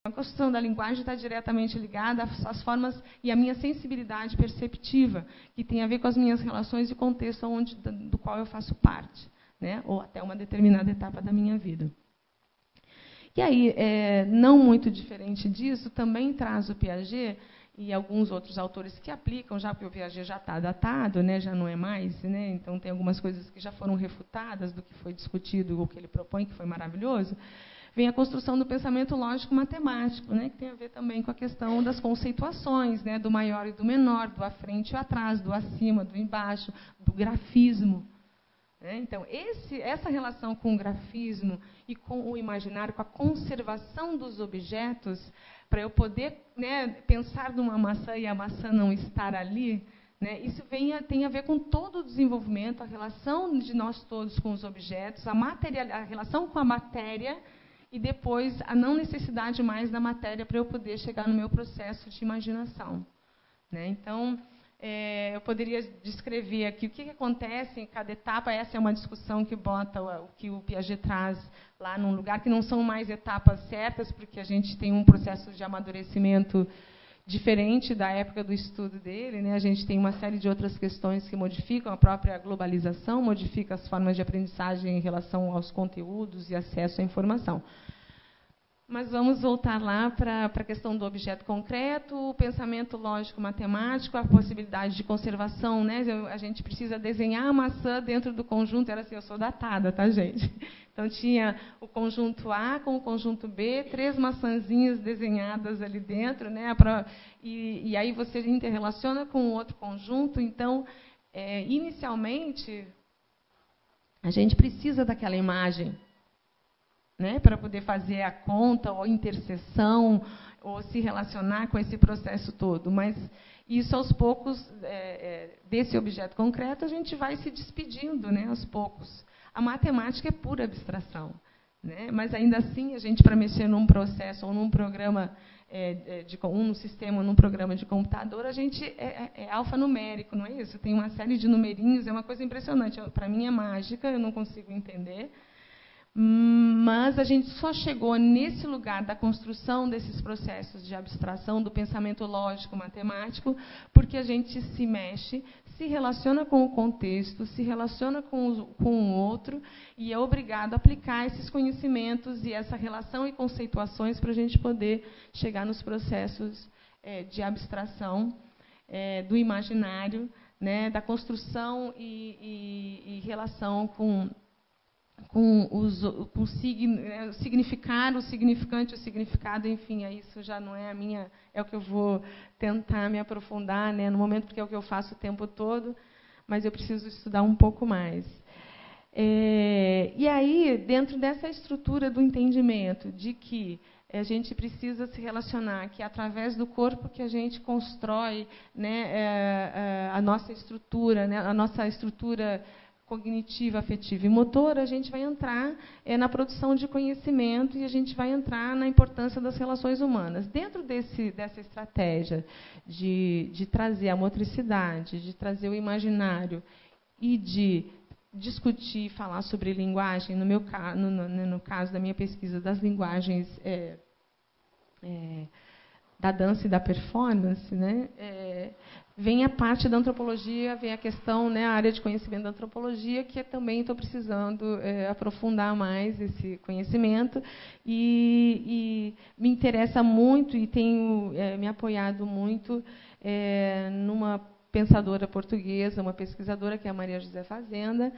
A construção da linguagem está diretamente ligada às formas e à minha sensibilidade perceptiva, que tem a ver com as minhas relações e contexto do qual eu faço parte, né? Ou até uma determinada etapa da minha vida. E aí, não muito diferente disso, também traz o Piaget e alguns outros autores que aplicam, já porque o Piaget já está datado, né? Já não é mais, né? Então tem algumas coisas que já foram refutadas do que foi discutido, ou que ele propõe, que foi maravilhoso. Vem a construção do pensamento lógico-matemático, né, que tem a ver também com a questão das conceituações, né, do maior e do menor, do à frente e atrás, do acima, do embaixo, do grafismo. Né? Então, essa relação com o grafismo e com o imaginário, com a conservação dos objetos, para eu poder, né, pensar numa maçã e a maçã não estar ali, né, isso tem a ver com todo o desenvolvimento, a relação de nós todos com os objetos, a relação com a matéria, e depois a não necessidade mais da matéria para eu poder chegar no meu processo de imaginação. Né? Então, eu poderia descrever aqui o que acontece em cada etapa. Essa é uma discussão que bota o que o Piaget traz lá num lugar, que não são mais etapas certas, porque a gente tem um processo de amadurecimento diferente da época do estudo dele. Né? A gente tem uma série de outras questões que modificam a própria globalização, modifica as formas de aprendizagem em relação aos conteúdos e acesso à informação. Mas vamos voltar lá para a questão do objeto concreto, o pensamento lógico-matemático, a possibilidade de conservação. Né? A gente precisa desenhar a maçã dentro do conjunto. Era assim, eu sou datada, tá, gente? Então, tinha o conjunto A com o conjunto B, 3 maçãzinhas desenhadas ali dentro, né? E aí você interrelaciona com o outro conjunto. Então, inicialmente, a gente precisa daquela imagem, né, para poder fazer a conta ou a interseção ou se relacionar com esse processo todo. Mas isso, aos poucos, desse objeto concreto, a gente vai se despedindo, né, aos poucos. A matemática é pura abstração. Né, mas, ainda assim, a gente, para mexer num processo ou num programa, num sistema ou num programa de computador, a gente é alfanumérico, não é isso? Tem uma série de numerinhos, é uma coisa impressionante. Para mim é mágica, eu não consigo entender. Mas a gente só chegou nesse lugar da construção desses processos de abstração, do pensamento lógico-matemático, porque a gente se mexe, se relaciona com o contexto, se relaciona com o outro e é obrigado a aplicar esses conhecimentos e essa relação e conceituações para a gente poder chegar nos processos de abstração, do imaginário, né, da construção e relação com o significado, o significante, o significado, enfim, isso já não é é o que eu vou tentar me aprofundar, né, no momento, porque é o que eu faço o tempo todo, mas eu preciso estudar um pouco mais. E aí, dentro dessa estrutura do entendimento de que a gente precisa se relacionar, que é através do corpo que a gente constrói, né, a nossa estrutura, né, a nossa estrutura cognitiva, afetiva e motora, a gente vai entrar na produção de conhecimento e a gente vai entrar na importância das relações humanas. Dentro dessa estratégia de trazer a motricidade, de trazer o imaginário e de discutir, falar sobre linguagem, no caso da minha pesquisa, das linguagens da dança e da performance, né, vem a parte da antropologia, vem a questão, né, a área de conhecimento da antropologia, que também estou precisando aprofundar mais esse conhecimento, e me interessa muito e tenho me apoiado muito numa pensadora portuguesa, uma pesquisadora, que é a Maria José Fazenda,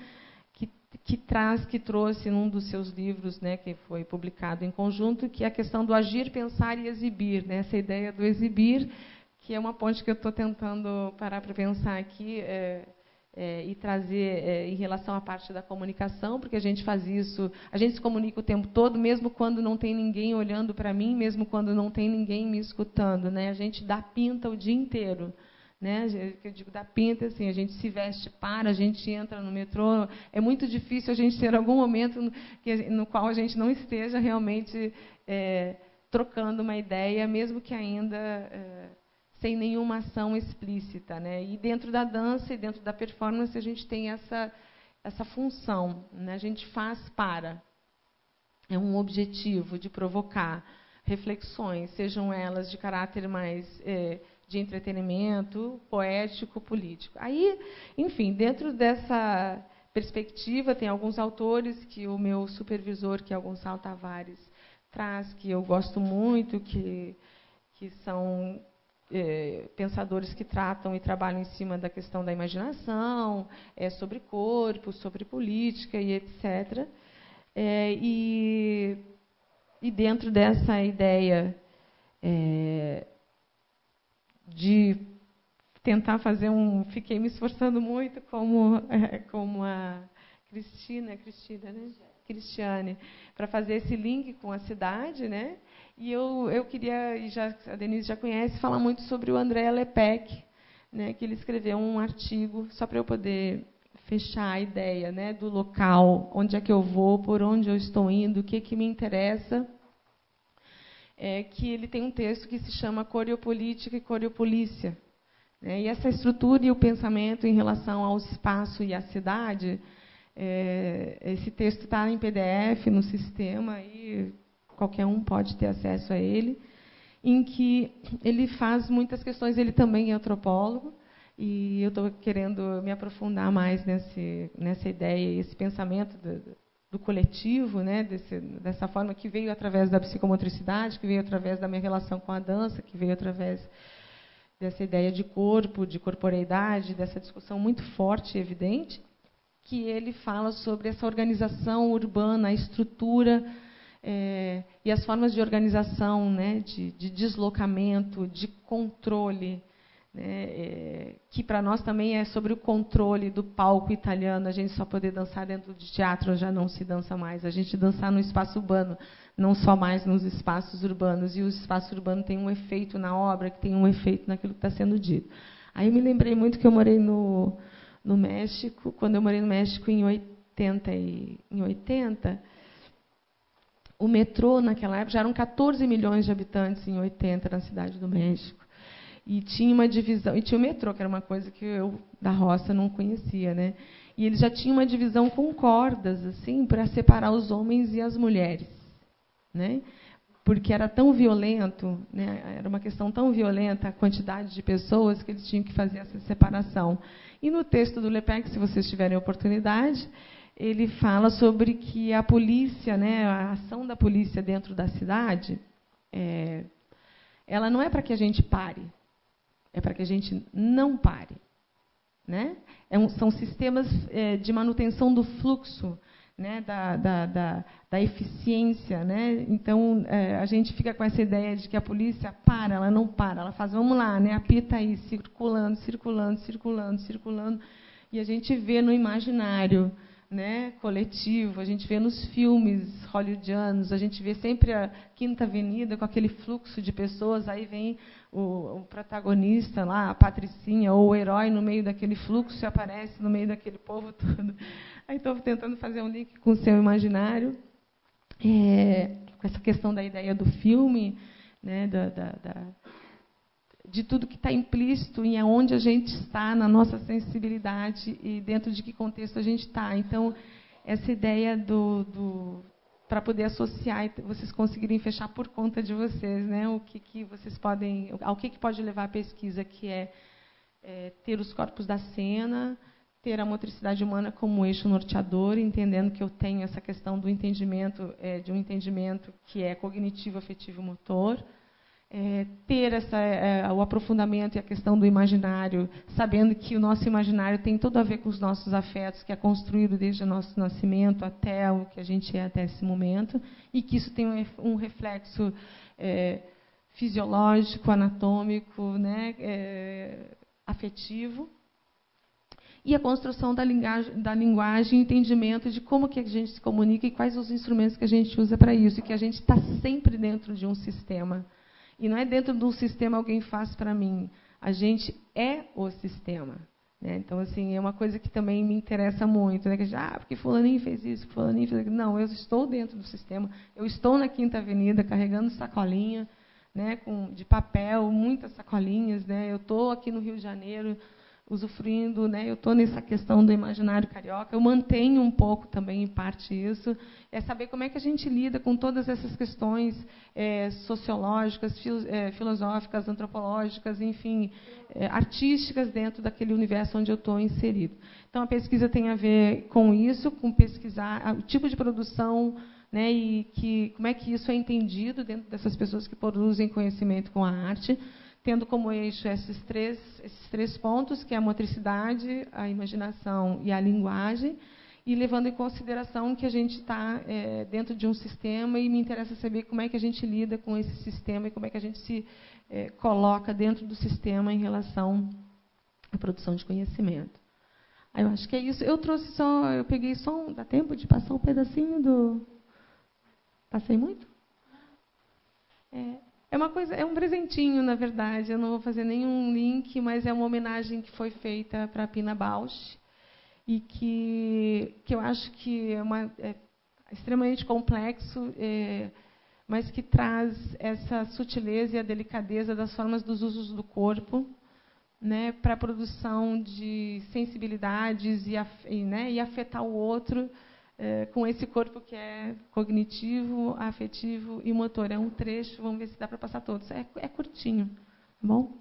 que trouxe num dos seus livros, né, que foi publicado em conjunto, que é a questão do agir, pensar e exibir, né, essa ideia do exibir, que é uma ponte que eu estou tentando parar para pensar aqui e trazer em relação à parte da comunicação, porque a gente faz isso, a gente se comunica o tempo todo, mesmo quando não tem ninguém olhando para mim, mesmo quando não tem ninguém me escutando, né, a gente dá pinta o dia inteiro. Né, eu digo da pinta, assim, a gente se veste a gente entra no metrô, é muito difícil a gente ter algum momento no qual a gente não esteja realmente trocando uma ideia, mesmo que ainda sem nenhuma ação explícita, né? E dentro da dança e dentro da performance a gente tem essa função, né? A gente faz é um objetivo de provocar reflexões, sejam elas de caráter mais de entretenimento, poético, político. Aí, enfim, dentro dessa perspectiva, tem alguns autores que o meu supervisor, que é o Gonçalo Tavares, traz, que eu gosto muito, que são pensadores que tratam e trabalham em cima da questão da imaginação, sobre corpo, sobre política e etc. E dentro dessa ideia de tentar fazer fiquei me esforçando muito como a Cristiane, para fazer esse link com a cidade, né? E eu queria, e a Denise já conhece, falar muito sobre o André Lepec, né? Que ele escreveu um artigo, só para eu poder fechar a ideia, né? Do local, onde é que eu vou, por onde eu estou indo, o que me interessa. Que ele tem um texto que se chama Coreopolítica e Coreopolícia. E essa estrutura e o pensamento em relação ao espaço e à cidade, esse texto está em PDF no sistema, e qualquer um pode ter acesso a ele, em que ele faz muitas questões, ele também é antropólogo, e eu estou querendo me aprofundar mais nessa ideia, esse pensamento do coletivo, né, dessa forma que veio através da psicomotricidade, que veio através da minha relação com a dança, que veio através dessa ideia de corpo, de corporeidade, dessa discussão muito forte e evidente, que ele fala sobre essa organização urbana, a estrutura e as formas de organização, né, de deslocamento, de controle, né, que para nós também é sobre o controle do palco italiano. A gente só poder dançar dentro de teatro já não se dança mais. A gente dançar no espaço urbano, não só mais nos espaços urbanos. E o espaço urbano tem um efeito na obra, que tem um efeito naquilo que está sendo dito. Aí eu me lembrei muito que eu morei no México. Quando eu morei no México em 80, o metrô naquela época já eram 14 milhões de habitantes em 80 na cidade do México. E tinha uma divisão, e tinha o metrô, que era uma coisa que eu, da roça, não conhecia, né? E ele já tinha uma divisão com cordas, assim, para separar os homens e as mulheres, né? porque era tão violento, né, era uma questão tão violenta a quantidade de pessoas que eles tinham que fazer essa separação. E no texto do Lepec, se vocês tiverem oportunidade, ele fala sobre que a polícia, né, a ação da polícia dentro da cidade, ela não é para que a gente pare, é para que a gente não pare. Né? São sistemas de manutenção do fluxo, né, da eficiência. Né? Então, a gente fica com essa ideia de que a polícia para, ela não para, ela faz, vamos lá, né, apita aí, circulando, circulando, circulando, circulando, e a gente vê no imaginário, né, coletivo, a gente vê nos filmes hollywoodianos, a gente vê sempre a Quinta Avenida com aquele fluxo de pessoas, aí vem o protagonista lá, a patricinha, ou o herói no meio daquele fluxo e aparece no meio daquele povo todo. Aí estou tentando fazer um link com o seu imaginário, com essa questão da ideia do filme, né, de tudo que está implícito em onde a gente está, na nossa sensibilidade e dentro de que contexto a gente está. Então, essa ideia para poder associar e vocês conseguirem fechar por conta de vocês, né, o que vocês podem, ao que pode levar a pesquisa, que é ter os corpos da cena, ter a motricidade humana como eixo norteador, entendendo que eu tenho essa questão do entendimento, de um entendimento que é cognitivo, afetivo, motor. Ter o aprofundamento e a questão do imaginário, sabendo que o nosso imaginário tem tudo a ver com os nossos afetos, que é construído desde o nosso nascimento até o que a gente é até esse momento, e que isso tem um reflexo fisiológico, anatômico, né, afetivo. E a construção da linguagem e entendimento de como que a gente se comunica e quais os instrumentos que a gente usa para isso, e que a gente está sempre dentro de um sistema. E não é dentro de um sistema alguém faz para mim. A gente é o sistema. Né? Então, assim, é uma coisa que também me interessa muito. Né? Porque fulaninho fez isso, fulaninho fez aquilo. Não, eu estou dentro do sistema. Eu estou na Quinta Avenida carregando sacolinha, né, de papel, muitas sacolinhas. Né? Eu estou aqui no Rio de Janeiro usufruindo, né? Eu estou nessa questão do imaginário carioca, eu mantenho um pouco também, em parte, isso, é saber como é que a gente lida com todas essas questões sociológicas, filosóficas, antropológicas, enfim, artísticas dentro daquele universo onde eu estou inserido. Então, a pesquisa tem a ver com isso, com pesquisar o tipo de produção, né, e como é que isso é entendido dentro dessas pessoas que produzem conhecimento com a arte, tendo como eixo esses três pontos, que é a motricidade, a imaginação e a linguagem, e levando em consideração que a gente está dentro de um sistema, e me interessa saber como é que a gente lida com esse sistema e como é que a gente se coloca dentro do sistema em relação à produção de conhecimento. Aí eu acho que é isso. Eu peguei só dá tempo de passar um pedacinho do... Passei muito? É uma coisa, é um presentinho, na verdade. Eu não vou fazer nenhum link, mas é uma homenagem que foi feita para a Pina Bausch e que eu acho que é extremamente complexo, mas que traz essa sutileza e a delicadeza das formas dos usos do corpo, né, para a produção de sensibilidades e afetar o outro com esse corpo que é cognitivo, afetivo e motor. É um trecho, vamos ver se dá para passar todos. É curtinho, tá bom?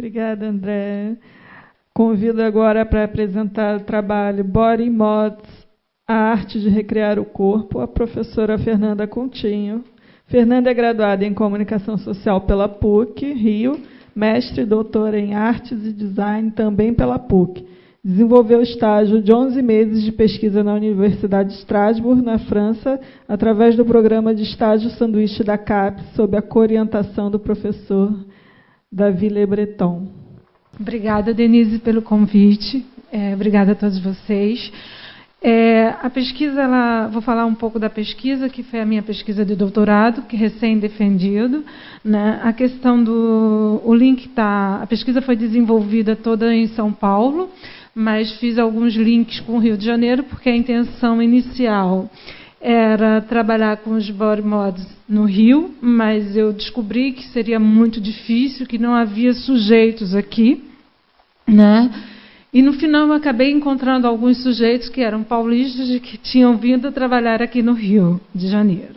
Obrigada, André. Convido agora para apresentar o trabalho Body Mods, a arte de recriar o corpo, a professora Fernanda Coutinho. Fernanda é graduada em Comunicação Social pela PUC, Rio, mestre e doutora em Artes e Design também pela PUC. Desenvolveu estágio de 11 meses de pesquisa na Universidade de Strasbourg, na França, através do programa de estágio sanduíche da CAPES, sob a coorientação do professor Davi Le Breton. Obrigada, Denise, pelo convite. Obrigada a todos vocês. A pesquisa, vou falar um pouco da pesquisa, que foi a minha pesquisa de doutorado, que recém-defendido. Né? A questão o link está... A pesquisa foi desenvolvida toda em São Paulo, mas fiz alguns links com o Rio de Janeiro, porque a intenção inicial era trabalhar com os body mods no Rio, mas eu descobri que seria muito difícil, que não havia sujeitos aqui, né? E no final eu acabei encontrando alguns sujeitos que eram paulistas e que tinham vindo a trabalhar aqui no Rio de Janeiro.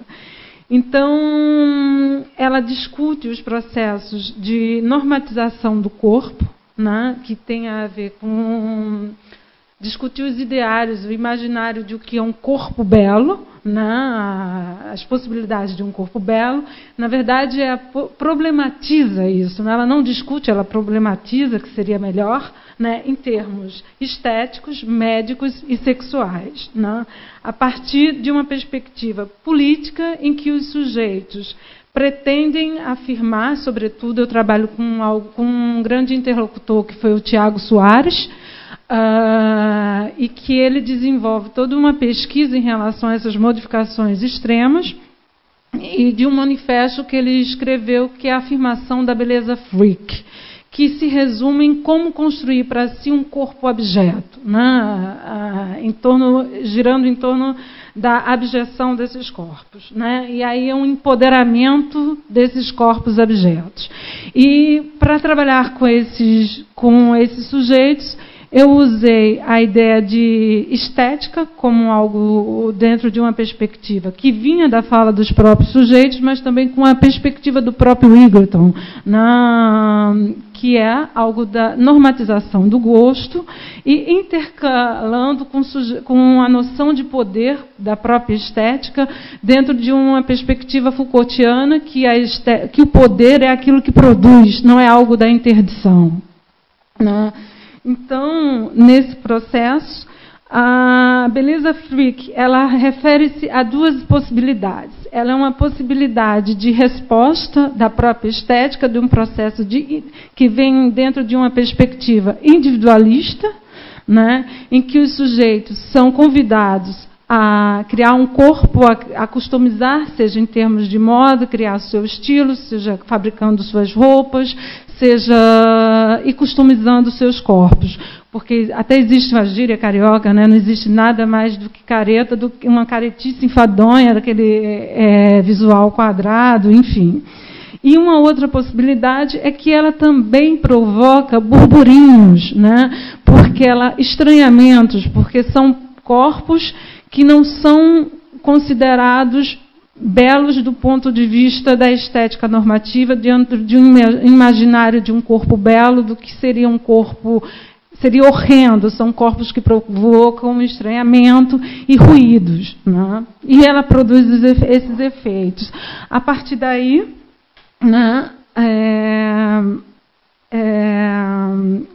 Então, ela discute os processos de normatização do corpo, né, que tem a ver com discutir os ideários, o imaginário de o que é um corpo belo, né, as possibilidades de um corpo belo. Na verdade, problematiza isso. Né? Ela não discute, ela problematiza, que seria melhor, né, em termos estéticos, médicos e sexuais, né, a partir de uma perspectiva política em que os sujeitos pretendem afirmar, sobretudo, eu trabalho com um grande interlocutor, que foi o Tiago Soares, e que ele desenvolve toda uma pesquisa em relação a essas modificações extremas, e de um manifesto que ele escreveu, que é a afirmação da beleza freak, que se resume em como construir para si um corpo abjeto, né? Girando em torno da abjeção desses corpos, né? E aí é um empoderamento desses corpos abjetos. E para trabalhar com esses sujeitos, eu usei a ideia de estética como algo dentro de uma perspectiva que vinha da fala dos próprios sujeitos, mas também com a perspectiva do próprio Egerton, que é algo da normatização do gosto, e intercalando com a noção de poder da própria estética dentro de uma perspectiva Foucaultiana, que o poder é aquilo que produz, não é algo da interdição. Né? Então, nesse processo, a beleza freak, ela refere-se a duas possibilidades. Ela é uma possibilidade de resposta da própria estética, de um processo que vem dentro de uma perspectiva individualista, né, em que os sujeitos são convidados a criar um corpo, a customizar, seja em termos de moda, criar seu estilo, seja fabricando suas roupas, e customizando seus corpos. Porque até existe uma gíria carioca, né? Não existe nada mais do que careta, do que uma caretice enfadonha, daquele visual quadrado, enfim. E uma outra possibilidade é que ela também provoca burburinhos, né? Estranhamentos, porque são corpos que não são considerados belos do ponto de vista da estética normativa, dentro de um imaginário de um corpo belo, do que seria um corpo... Seria horrendo, são corpos que provocam estranhamento e ruídos. Né? E ela produz esses efeitos. A partir daí, né,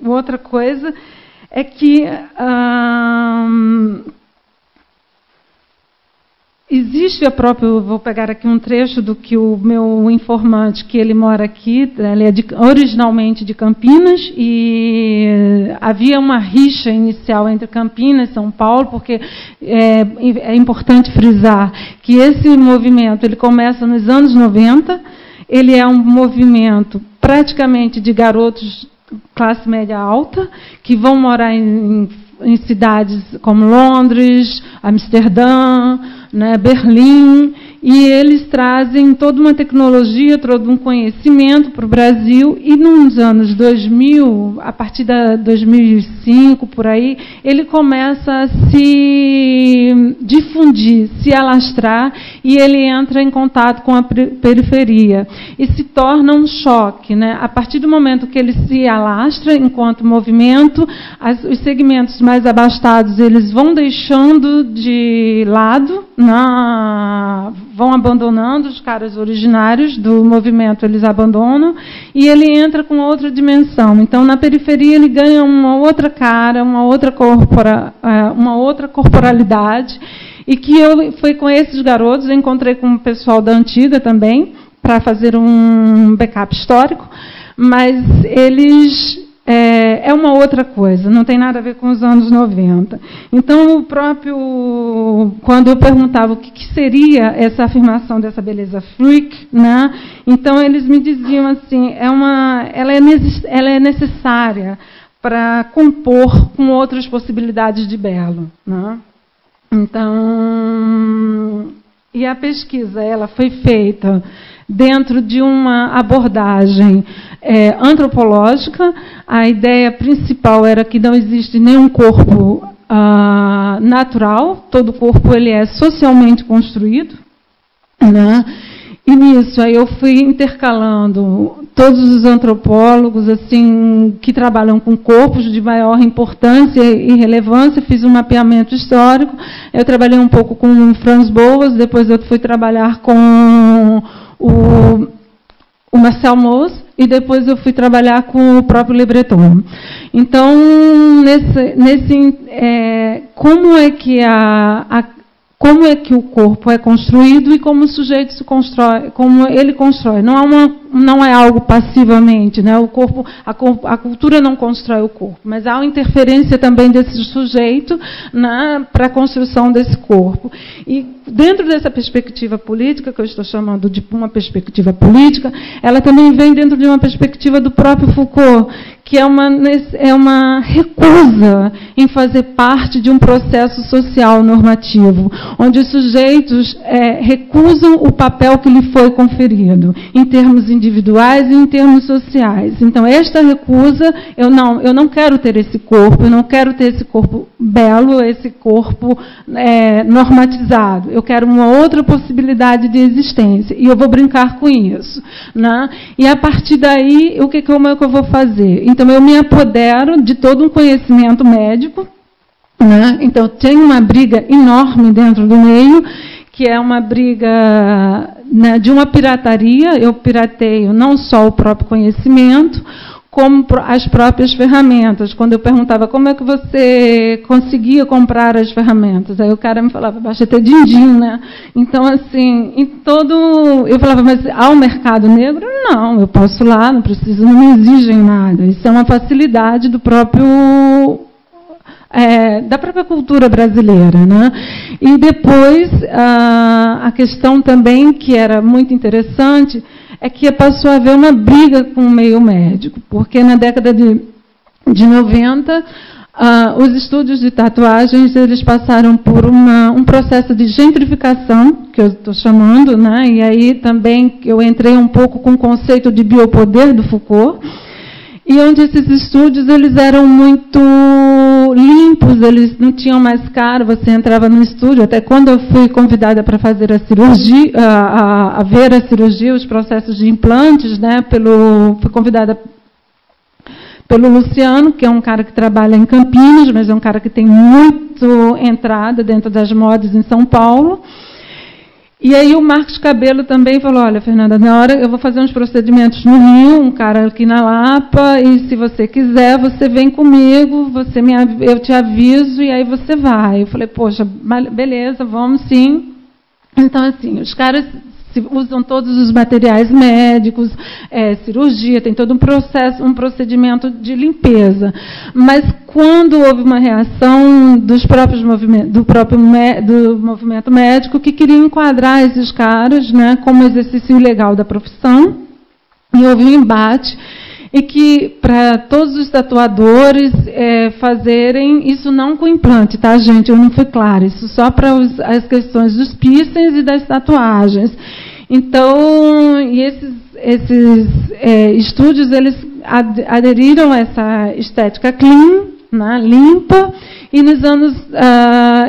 outra coisa é que existe vou pegar aqui um trecho do que o meu informante, que ele mora aqui, ele é originalmente de Campinas, e havia uma rixa inicial entre Campinas e São Paulo, porque é importante frisar que esse movimento ele começa nos anos 90, ele é um movimento praticamente de garotos classe média alta, que vão morar em cidades como Londres, Amsterdã, né, Berlim, e eles trazem toda uma tecnologia, todo um conhecimento para o Brasil, e nos anos 2000, a partir de 2005, por aí, ele começa a se difundir, se alastrar, e ele entra em contato com a periferia, e se torna um choque, né? A partir do momento que ele se alastra enquanto movimento, os segmentos mais abastados eles vão deixando de lado, vão abandonando os caras originários do movimento, eles abandonam, e ele entra com outra dimensão. Então, na periferia, ele ganha uma outra cara, uma outra corporalidade, e que foi com esses garotos, eu encontrei com o pessoal da Antiga também, para fazer um backup histórico, mas eles... É uma outra coisa, não tem nada a ver com os anos 90. Então, quando eu perguntava o que seria essa afirmação dessa beleza freak, né? Então eles me diziam assim, ela é necessária para compor com outras possibilidades de belo, né? Então, e a pesquisa ela foi feita dentro de uma abordagem antropológica. A ideia principal era que não existe nenhum corpo natural, todo corpo ele é socialmente construído, né? E nisso aí eu fui intercalando todos os antropólogos assim que trabalham com corpos de maior importância e relevância, fiz um mapeamento histórico. Eu trabalhei um pouco com Franz Boas, depois eu fui trabalhar com o Marcel Mauss, e depois eu fui trabalhar com o próprio Le Breton. Então, como é que o corpo é construído e como o sujeito se constrói, como ele constrói. Não é algo passivamente, né? O corpo, a cultura não constrói o corpo, mas há uma interferência também desse sujeito, né, para a construção desse corpo. E dentro dessa perspectiva política, que eu estou chamando de uma perspectiva política, ela também vem dentro de uma perspectiva do próprio Foucault, que é uma recusa em fazer parte de um processo social normativo, onde os sujeitos recusam o papel que lhe foi conferido, em termos individuais e em termos sociais. Então, esta recusa, eu não quero ter esse corpo, eu não quero ter esse corpo belo, esse corpo normatizado. Eu quero uma outra possibilidade de existência, e eu vou brincar com isso, né? E, a partir daí, como é que eu vou fazer? Então, eu me apodero de todo um conhecimento médico, né? Então, tem uma briga enorme dentro do meio, que é uma briga, né, de uma pirataria. Eu pirateio não só o próprio conhecimento, como as próprias ferramentas. Quando eu perguntava como é que você conseguia comprar as ferramentas, aí o cara me falava, baixa ter din-din, né? Então, assim, eu falava, mas há um mercado negro? Não, eu posso ir lá, não me exigem nada. Isso é uma facilidade do próprio... da própria cultura brasileira, né? E depois, a questão também, que era muito interessante, é que passou a haver uma briga com o meio médico, porque na década de 90, os estúdios de tatuagens eles passaram por um processo de gentrificação, que eu estou chamando, né? E aí também eu entrei um pouco com o conceito de biopoder do Foucault, e onde esses estúdios eles eram muito limpos, eles não tinham mais cara, você entrava no estúdio, até quando eu fui convidada para fazer a cirurgia, a ver a cirurgia, os processos de implantes, né, fui convidada pelo Luciano, que é um cara que trabalha em Campinas, mas é um cara que tem muito entrada dentro das modas em São Paulo. E aí o Marcos Cabelo também falou, olha, Fernanda, na hora eu vou fazer uns procedimentos no Rio, um cara aqui na Lapa, e se você quiser, você vem comigo, eu te aviso, e aí você vai. Eu falei, poxa, beleza, vamos sim. Então, assim, os caras usam todos os materiais médicos, cirurgia, tem todo um procedimento de limpeza. Mas quando houve uma reação do movimento médico que queria enquadrar esses caras, né, como exercício ilegal da profissão, e houve um embate e que para todos os tatuadores fazerem isso não com implante, tá, gente? Eu não fui clara, isso só para as questões dos piercings e das tatuagens. Então, e esses estúdios, eles aderiram a essa estética clean, né, limpa, e nos anos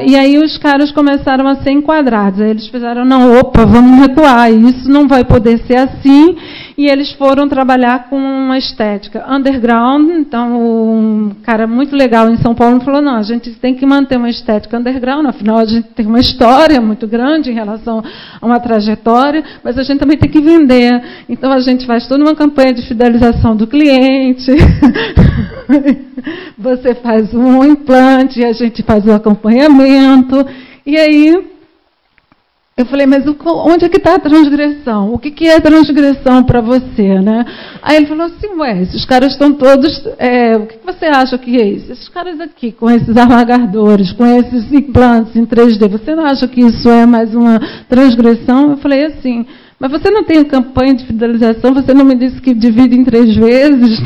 e aí os caras começaram a ser enquadrados. Aí eles fizeram, não, opa, vamos recuar, isso não vai poder ser assim, e eles foram trabalhar com uma estética underground. Então um cara muito legal em São Paulo falou, não, a gente tem que manter uma estética underground, afinal a gente tem uma história muito grande em relação a uma trajetória, mas a gente também tem que vender, então a gente faz toda uma campanha de fidelização do cliente. Você faz um implante, a gente faz o acompanhamento. E aí eu falei, mas onde é que está a transgressão? O que é transgressão para você, né? Aí ele falou assim, ué, esses caras estão todos... o que você acha que é isso? Esses caras aqui, com esses alargadores, com esses implantes em 3D, você não acha que isso é mais uma transgressão? Eu falei assim, mas você não tem campanha de fidelização, você não me disse que divide em 3 vezes?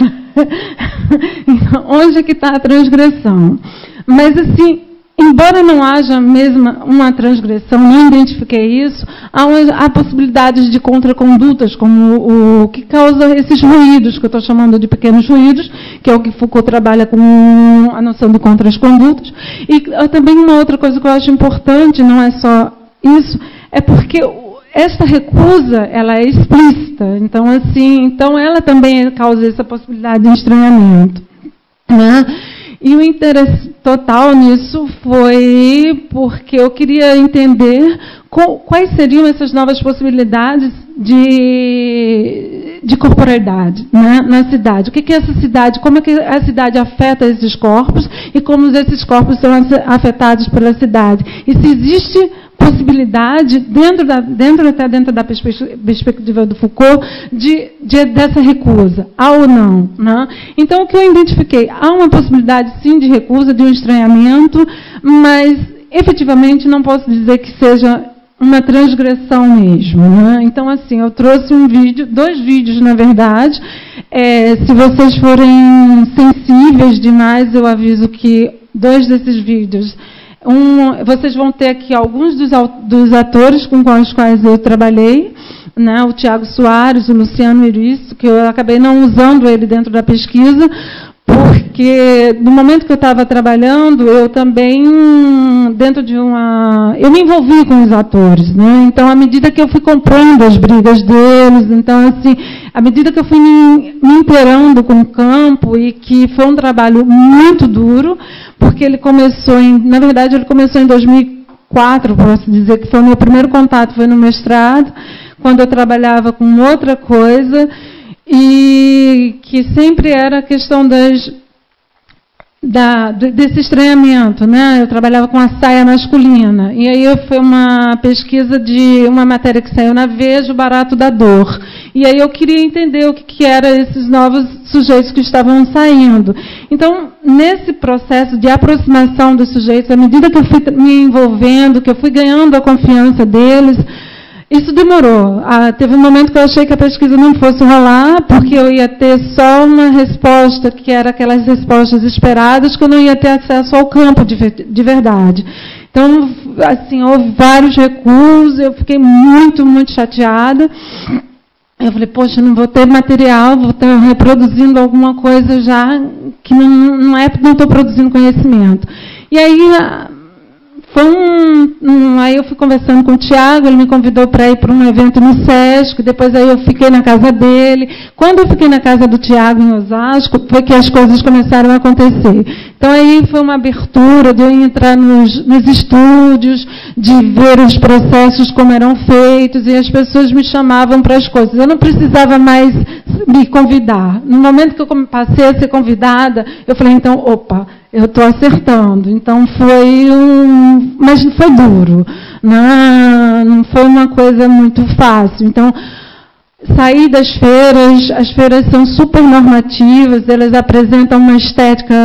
Então, onde é que está a transgressão? Mas, assim, embora não haja mesmo uma transgressão, não identifiquei isso, há possibilidades de contracondutas, como o que causa esses ruídos, que eu estou chamando de pequenos ruídos, que é o que Foucault trabalha com a noção de contracondutas. E também uma outra coisa que eu acho importante, não é só isso, é porque esta recusa, ela é explícita, então assim, então ela também causa essa possibilidade de estranhamento, né? E o interesse total nisso foi porque eu queria entender quais seriam essas novas possibilidades de corporeidade, né, na cidade. O que é essa cidade? Como é que a cidade afeta esses corpos e como esses corpos são afetados pela cidade? E se existe possibilidade, dentro da perspectiva do Foucault, dessa recusa, há ou não, né? Então, o que eu identifiquei? Há uma possibilidade, sim, de recusa, de um estranhamento, mas, efetivamente, não posso dizer que seja uma transgressão mesmo, né? Então, assim, eu trouxe 2 vídeos, na verdade. Se vocês forem sensíveis demais, eu aviso que 2 desses vídeos... vocês vão ter aqui alguns dos atores com os quais eu trabalhei, né? O Tiago Soares, o Luciano Iristo, que eu acabei não usando ele dentro da pesquisa, porque no momento que eu estava trabalhando, eu também, eu me envolvi com os atores, né? Então, à medida que eu fui comprando as brigas deles, então, assim, à medida que eu fui me inteirando com o campo, e que foi um trabalho muito duro, porque ele começou na verdade, ele começou em 2004, posso dizer que foi o meu primeiro contato, foi no mestrado, quando eu trabalhava com outra coisa, e que sempre era a questão desse estranhamento, né? Eu trabalhava com a saia masculina, e aí foi uma pesquisa de uma matéria que saiu na Veja, o Barato da Dor, e aí eu queria entender o que eram esses novos sujeitos que estavam saindo. Então, nesse processo de aproximação dos sujeitos, à medida que eu fui me envolvendo, que eu fui ganhando a confiança deles, isso demorou. Teve um momento que eu achei que a pesquisa não fosse rolar, porque eu ia ter só uma resposta, que era aquelas respostas esperadas, que eu não ia ter acesso ao campo de verdade. Então, assim, houve vários recuos, eu fiquei muito, muito chateada. Eu falei, poxa, não vou ter material, vou estar reproduzindo alguma coisa já que não estou produzindo conhecimento. E aí... aí eu fui conversando com o Tiago, ele me convidou para ir para um evento no Sesc, depois aí eu fiquei na casa dele. Quando eu fiquei na casa do Tiago, em Osasco, foi que as coisas começaram a acontecer. Então aí foi uma abertura de eu entrar nos estúdios, de ver os processos como eram feitos, e as pessoas me chamavam para as coisas. Eu não precisava mais me convidar. No momento que eu passei a ser convidada, eu falei, então, opa, eu estou acertando. Então mas foi duro, não foi uma coisa muito fácil. Então, sair das feiras. As feiras são super normativas, elas apresentam uma estética,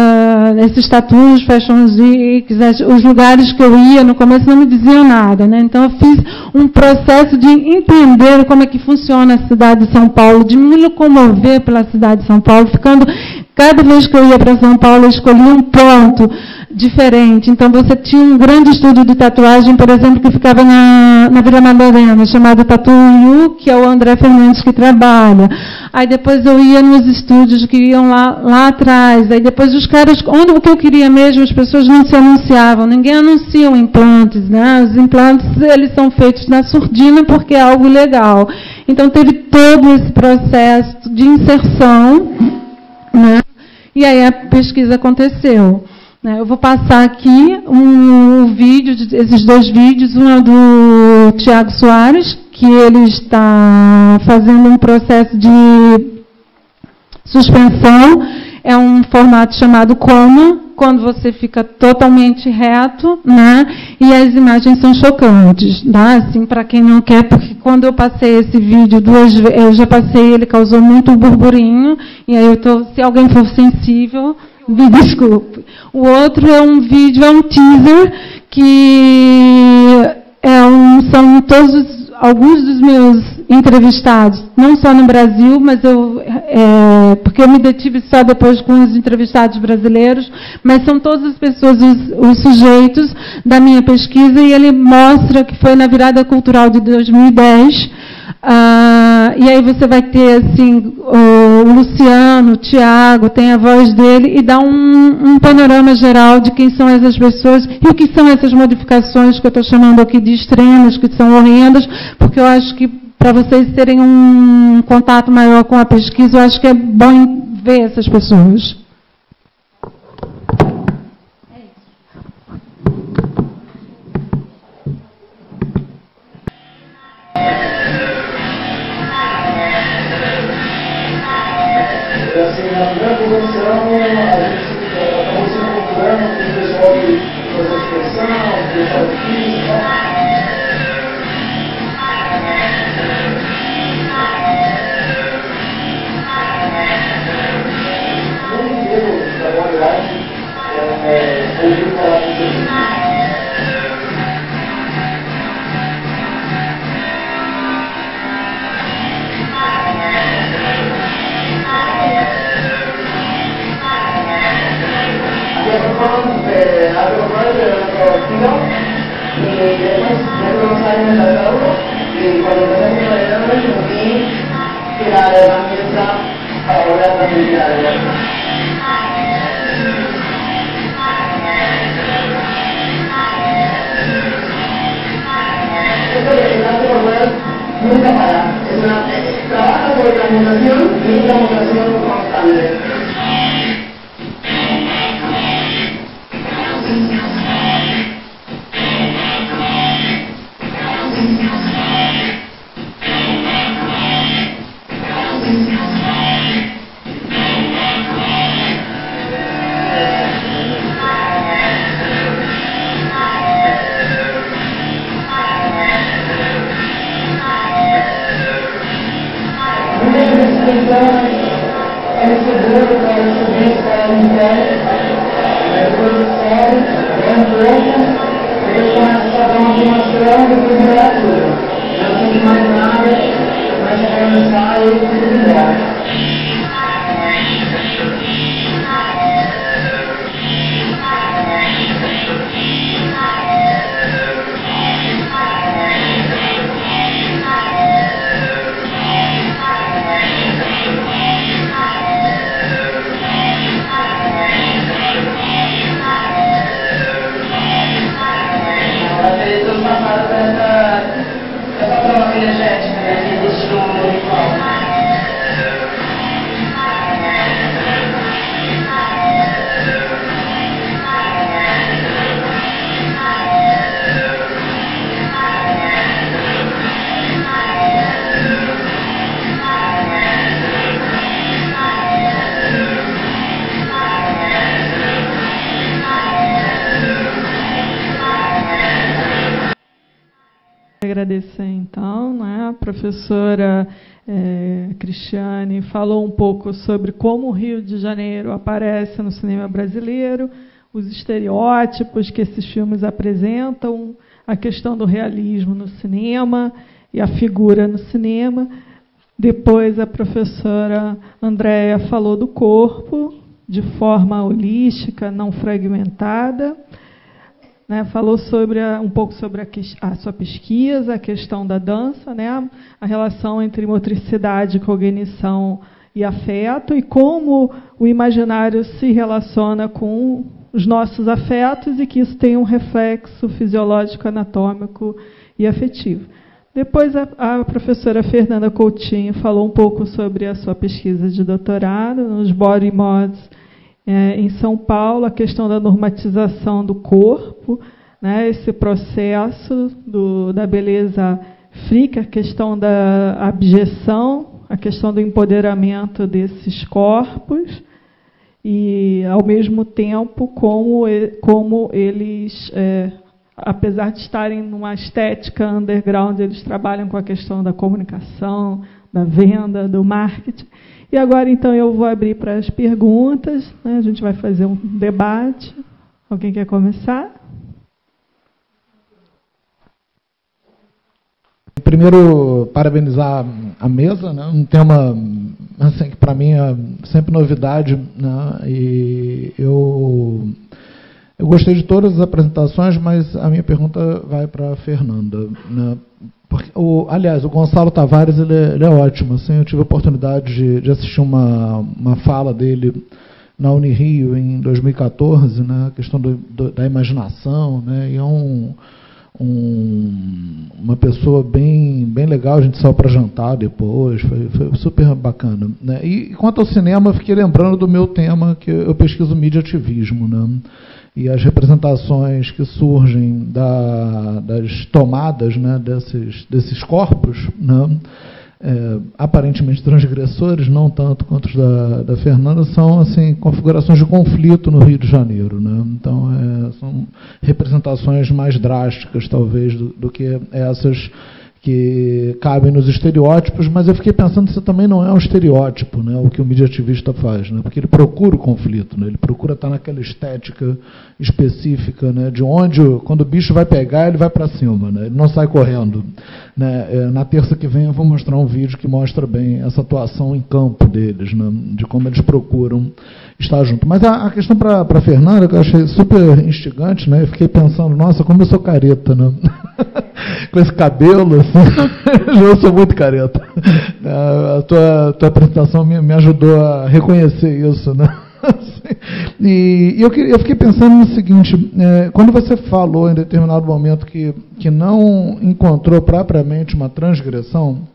esses tatus, fashion weeks, os lugares que eu ia no começo não me diziam nada, né? Então eu fiz um processo de entender como é que funciona a cidade de São Paulo, de me locomover pela cidade de São Paulo, ficando, cada vez que eu ia para São Paulo, eu escolhia um ponto diferente. Então você tinha um grande estúdio de tatuagem, por exemplo, que ficava na Vila Madalena, chamado Tatu Yu, que é o André Fernandes que trabalha. Aí depois eu ia nos estúdios que iam lá atrás. Aí depois os caras, onde o que eu queria mesmo, as pessoas não se anunciavam. Ninguém anuncia implantes, né? Os implantes, eles são feitos na surdina porque é algo legal. Então teve todo esse processo de inserção, né? E aí a pesquisa aconteceu. Eu vou passar aqui um vídeo, esses dois vídeos, um é do Tiago Soares, que ele está fazendo um processo de suspensão, é um formato chamado coma, quando você fica totalmente reto, né? E as imagens são chocantes, tá? Assim, para quem não quer, porque quando eu passei esse vídeo duas vezes, eu já passei, ele causou muito burburinho, e aí se alguém for sensível, me desculpe. O outro é um vídeo, é um teaser, que são alguns dos meus entrevistados, não só no Brasil, mas porque eu me detive só depois com os entrevistados brasileiros, mas são todas as pessoas, os sujeitos da minha pesquisa, e ele mostra que foi na virada cultural de 2010, e aí você vai ter assim, o Luciano, o Tiago, tem a voz dele, e dá um panorama geral de quem são essas pessoas e o que são essas modificações que eu estou chamando aqui de extremas, que são horrendas, porque eu acho que para vocês terem um contato maior com a pesquisa, eu acho que é bom ver essas pessoas. Na primeira convenção, a gente acabou se encontrando com o pessoal que faz a expressão, o pessoal de física. O mundo inteiro da humanidade ouviu falar com Jesus. Algo más de nuestro estilo y después de unos años en la aula y cuando empecé a estudiar decidí que la herramienta para volver a transmitir la verdad. Esto que nace por ver nunca para, trabaja sobre la mutación y la mutación constante. Essa prova energética, né, que existe no ritual. agradecer, então, né? A professora Cristiane falou um pouco sobre como o Rio de Janeiro aparece no cinema brasileiro, os estereótipos que esses filmes apresentam, a questão do realismo no cinema e a figura no cinema. Depois, a professora Andréa falou do corpo, de forma holística, não fragmentada. Né, falou um pouco sobre a sua pesquisa, a questão da dança, né, a relação entre motricidade, cognição e afeto, e como o imaginário se relaciona com os nossos afetos e que isso tem um reflexo fisiológico, anatômico e afetivo. Depois, a professora Fernanda Coutinho falou um pouco sobre a sua pesquisa de doutorado nos body mods em São Paulo, a questão da normatização do corpo, né, esse processo da beleza fríca, a questão da abjeção, a questão do empoderamento desses corpos e, ao mesmo tempo, como eles, apesar de estarem numa estética underground, eles trabalham com a questão da comunicação, da venda, do marketing. E agora, então, eu vou abrir para as perguntas, né? A gente vai fazer um debate. Alguém quer começar? Primeiro, parabenizar a mesa, né? Um tema assim, que, para mim, é sempre novidade, né? E eu gostei de todas as apresentações, mas a minha pergunta vai para a Fernanda, né? Porque, aliás, o Gonçalo Tavares ele é ótimo. Assim, eu tive a oportunidade de assistir uma fala dele na Unirio em 2014, né, a questão da imaginação, né, e é uma pessoa bem legal. A gente saiu para jantar depois, foi super bacana, né. E quanto ao cinema, eu fiquei lembrando do meu tema, que eu pesquiso mídia ativismo, né. E as representações que surgem das tomadas, né, desses corpos, né, aparentemente transgressores, não tanto quanto os da Fernanda, são assim, configurações de conflito no Rio de Janeiro. Né? Então, são representações mais drásticas, talvez, do que essas que cabem nos estereótipos, mas eu fiquei pensando se também não é um estereótipo, né, o que o mídia ativista faz, né, porque ele procura o conflito, né, ele procura estar naquela estética específica, né, de onde, quando o bicho vai pegar, ele vai para cima, né, ele não sai correndo. Né. Na terça que vem eu vou mostrar um vídeo que mostra bem essa atuação em campo deles, né, de como eles procuram estar junto. Mas a questão para a Fernanda, que eu achei super instigante, né, eu fiquei pensando, nossa, como eu sou careta, né? Com esse cabelo, assim, eu sou muito careta. A tua apresentação me ajudou a reconhecer isso, né? E eu fiquei pensando no seguinte, quando você falou em determinado momento que não encontrou propriamente uma transgressão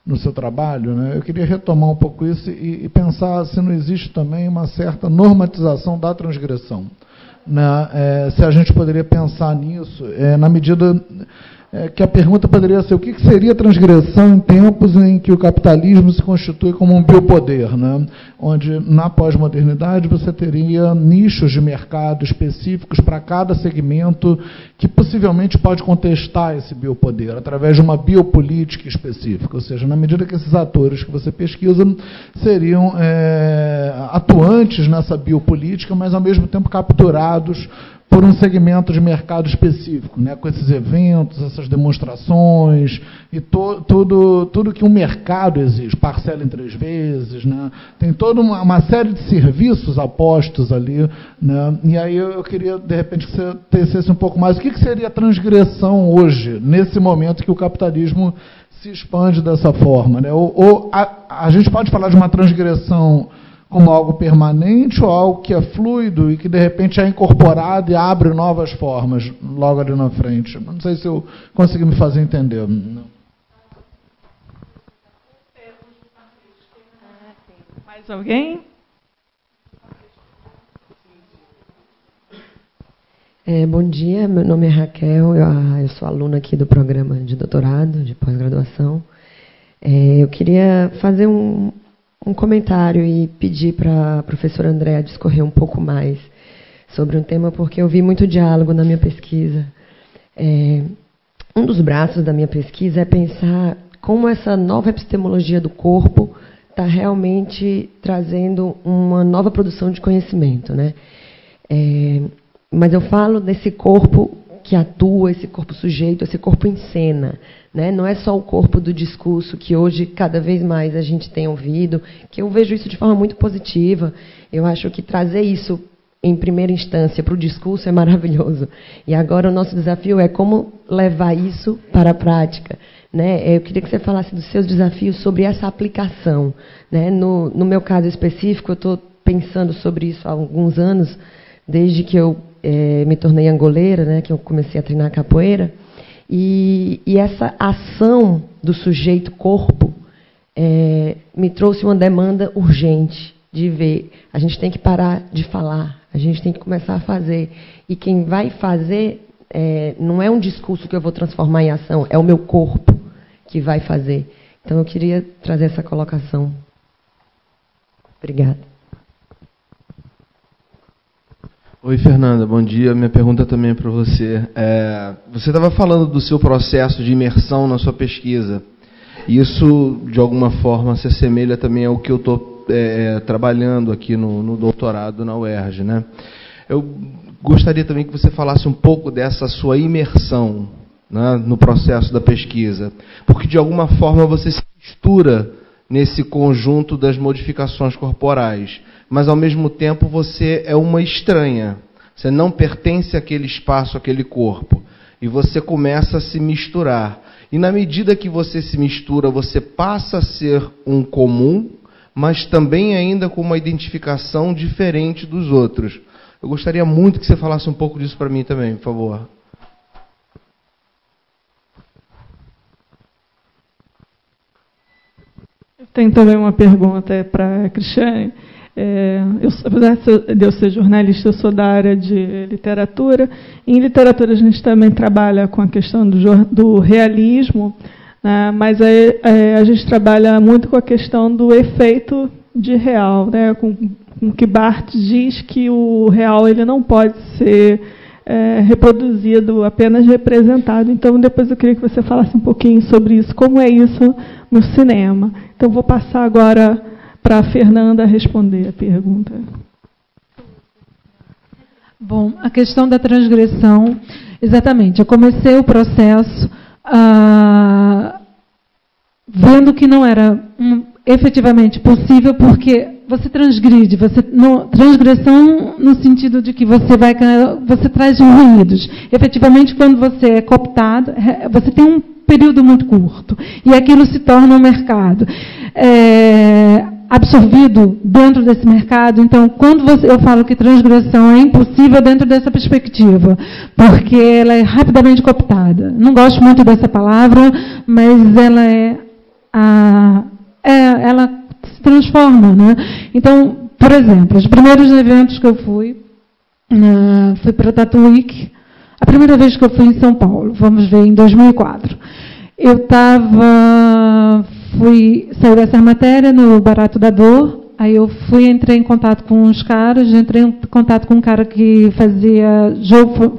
no seu trabalho, né, eu queria retomar um pouco isso e pensar se não existe também uma certa normatização da transgressão. Né, se a gente poderia pensar nisso, na medida que a pergunta poderia ser: o que seria transgressão em tempos em que o capitalismo se constitui como um biopoder, né? Onde, na pós-modernidade, você teria nichos de mercado específicos para cada segmento que possivelmente pode contestar esse biopoder através de uma biopolítica específica. Ou seja, na medida que esses atores que você pesquisa seriam atuantes nessa biopolítica, mas, ao mesmo tempo, capturados por um segmento de mercado específico, né, com esses eventos, essas demonstrações, e tudo que um mercado exige, parcela em 3 vezes, né, tem toda uma série de serviços apostos ali, né, e aí eu queria, de repente, que você tecesse um pouco mais. O que seria transgressão hoje, nesse momento que o capitalismo se expande dessa forma? Né, a gente pode falar de uma transgressão como algo permanente ou algo que é fluido e que, de repente, é incorporado e abre novas formas logo ali na frente? Não sei se eu consegui me fazer entender. Mais alguém? Bom dia, meu nome é Raquel, eu sou aluna aqui do programa de doutorado, de pós-graduação. Eu queria fazer um comentário e pedir para a professora Andréa discorrer um pouco mais sobre um tema, porque eu vi muito diálogo na minha pesquisa. um dos braços da minha pesquisa é pensar como essa nova epistemologia do corpo está realmente trazendo uma nova produção de conhecimento, né? Mas eu falo desse corpo que atua, esse corpo sujeito, esse corpo em cena, né? Não é só o corpo do discurso, que hoje cada vez mais a gente tem ouvido, que eu vejo isso de forma muito positiva. Eu acho que trazer isso em primeira instância para o discurso é maravilhoso. E agora o nosso desafio é como levar isso para a prática, né? Eu queria que você falasse dos seus desafios sobre essa aplicação, né? No meu caso específico, eu estou pensando sobre isso há alguns anos, desde que eu me tornei angoleira, né? Que eu comecei a treinar capoeira. E essa ação do sujeito-corpo me trouxe uma demanda urgente de ver. A gente tem que parar de falar, a gente tem que começar a fazer. E quem vai fazer não é um discurso que eu vou transformar em ação, é o meu corpo que vai fazer. Então, eu queria trazer essa colocação. Obrigada. Oi, Fernanda, bom dia. Minha pergunta também é para você. Você estava falando do seu processo de imersão na sua pesquisa. E isso, de alguma forma, se assemelha também ao que eu estou trabalhando aqui no doutorado na UERJ, né? Eu gostaria também que você falasse um pouco dessa sua imersão, né, no processo da pesquisa, porque de alguma forma você se mistura nesse conjunto das modificações corporais, mas ao mesmo tempo você é uma estranha, você não pertence àquele espaço, àquele corpo, e você começa a se misturar. E na medida que você se mistura, você passa a ser um comum, mas também ainda com uma identificação diferente dos outros. Eu gostaria muito que você falasse um pouco disso para mim também, por favor. Tem também uma pergunta para a Cristiane. Apesar de eu ser jornalista, eu sou da área de literatura. Em literatura, a gente também trabalha com a questão do realismo, né? Mas a gente trabalha muito com a questão do efeito de real, né? Com que Barthes diz que o real ele não pode ser reproduzido, apenas representado. Então, depois eu queria que você falasse um pouquinho sobre isso, como é isso no cinema. Então, vou passar agora para a Fernanda responder a pergunta. Bom, a questão da transgressão, exatamente. Eu comecei o processo vendo que não era efetivamente possível, porque você transgride, transgressão no sentido de que você traz ruídos. Efetivamente, quando você é cooptado, você tem um período muito curto, e aquilo se torna um mercado. Absorvido dentro desse mercado. Então, quando eu falo que transgressão é impossível dentro dessa perspectiva, porque ela é rapidamente cooptada. Não gosto muito dessa palavra, mas ela se transforma, né? Então, por exemplo, os primeiros eventos que eu fui para a Tattoo Week, a primeira vez que eu fui em São Paulo, vamos ver, em 2004. Eu saí dessa matéria no Barato da Dor, aí eu entrei em contato com uns caras, entrei em contato com um cara que fazia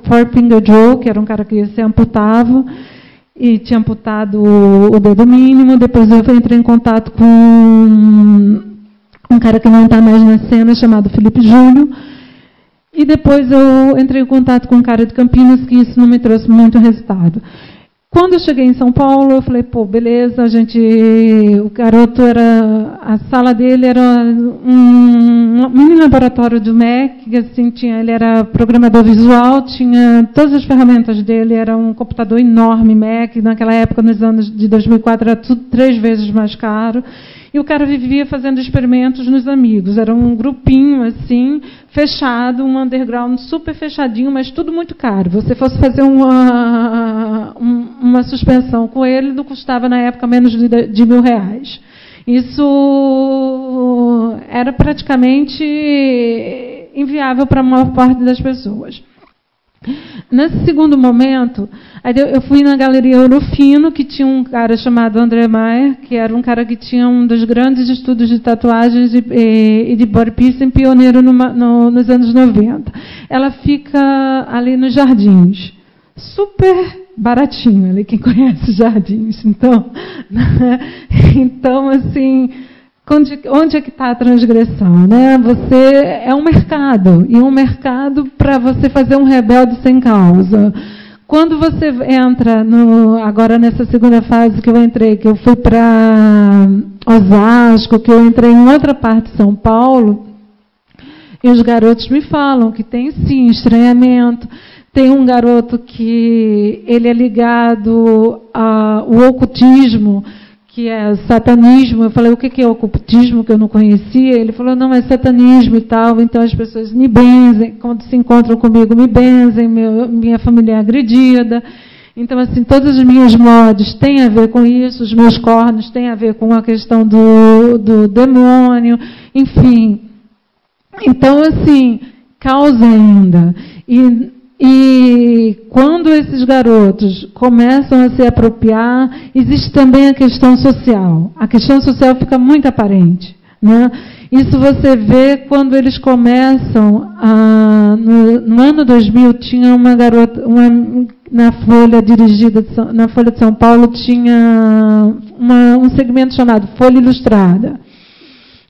Four Finger Joe, que era um cara que se amputava, e tinha amputado o dedo mínimo. Depois eu entrei em contato com um cara que não está mais na cena, chamado Felipe Júlio, e depois eu entrei em contato com um cara de Campinas, que isso não me trouxe muito resultado. Quando eu cheguei em São Paulo, eu falei, pô, beleza, o garoto a sala dele era um mini laboratório do MEC, que assim, ele era programador visual, tinha todas as ferramentas dele, era um computador enorme, MEC, naquela época, nos anos de 2004, era tudo 3 vezes mais caro. E o cara vivia fazendo experimentos nos amigos. Era um grupinho, assim, fechado, um underground super fechadinho, mas tudo muito caro. Você fosse fazer uma suspensão com ele, não custava, na época, menos de R$1.000. Isso era praticamente inviável para a maior parte das pessoas. Nesse segundo momento, aí eu fui na Galeria Ourofino, que tinha um cara chamado André Maier, que era um cara que tinha um dos grandes estudos de tatuagens e de body piercing, pioneiro nos anos 90. Ela fica ali nos Jardins. Super baratinho, ali, quem conhece os jardins. Então, assim, onde é que está a transgressão? Né? Você é um mercado, e um mercado para você fazer um rebelde sem causa. Quando você entra, agora nessa segunda fase que eu entrei, que eu fui para Osasco, que eu entrei em outra parte de São Paulo, e os garotos me falam que tem, sim, estranhamento. Tem um garoto que ele é ligado ao ocultismo, que é satanismo. Eu falei, o que é ocultismo, que eu não conhecia? Ele falou, não, é satanismo e tal. Então as pessoas me benzem, quando se encontram comigo, me benzem, minha família é agredida. Então, assim, todas as minhas mods têm a ver com isso, os meus cornos têm a ver com a questão do demônio, enfim. Então, assim, causa ainda. E quando esses garotos começam a se apropriar, existe também a questão social. A questão social fica muito aparente, né? Isso você vê quando eles começam no ano 2000 tinha uma garota, na Folha dirigida na Folha de São Paulo tinha um segmento chamado Folha Ilustrada,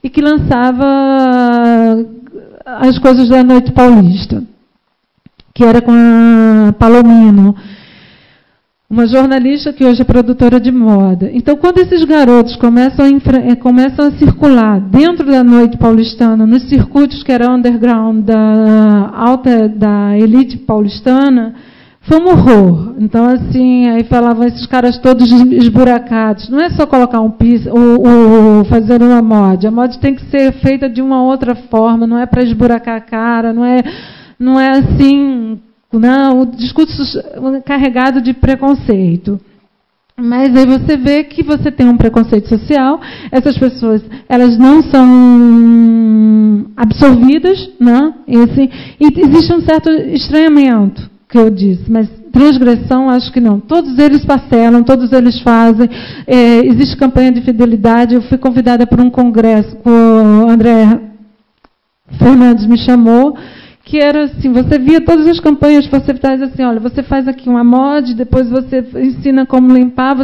e que lançava as coisas da Noite Paulista, que era com a Palomino, uma jornalista que hoje é produtora de moda. Então, quando esses garotos começam a circular dentro da Noite Paulistana, nos circuitos que era underground da elite paulistana, foi um horror. Então, assim, aí falavam esses caras todos esburacados. Não é só colocar um piso ou fazer uma mod. A mod tem que ser feita de uma outra forma, não é para esburacar a cara, não é assim, não, o discurso carregado de preconceito. Mas aí você vê que você tem um preconceito social, essas pessoas, elas não são absorvidas, né? E existe um certo estranhamento, que eu disse, mas transgressão, acho que não. Todos eles parcelam, todos eles fazem. Existe campanha de fidelidade. Eu fui convidada para um congresso que o André Fernandes me chamou, que era assim, você via todas as campanhas, você faz assim, olha, você faz aqui uma mod, depois você ensina como limpar,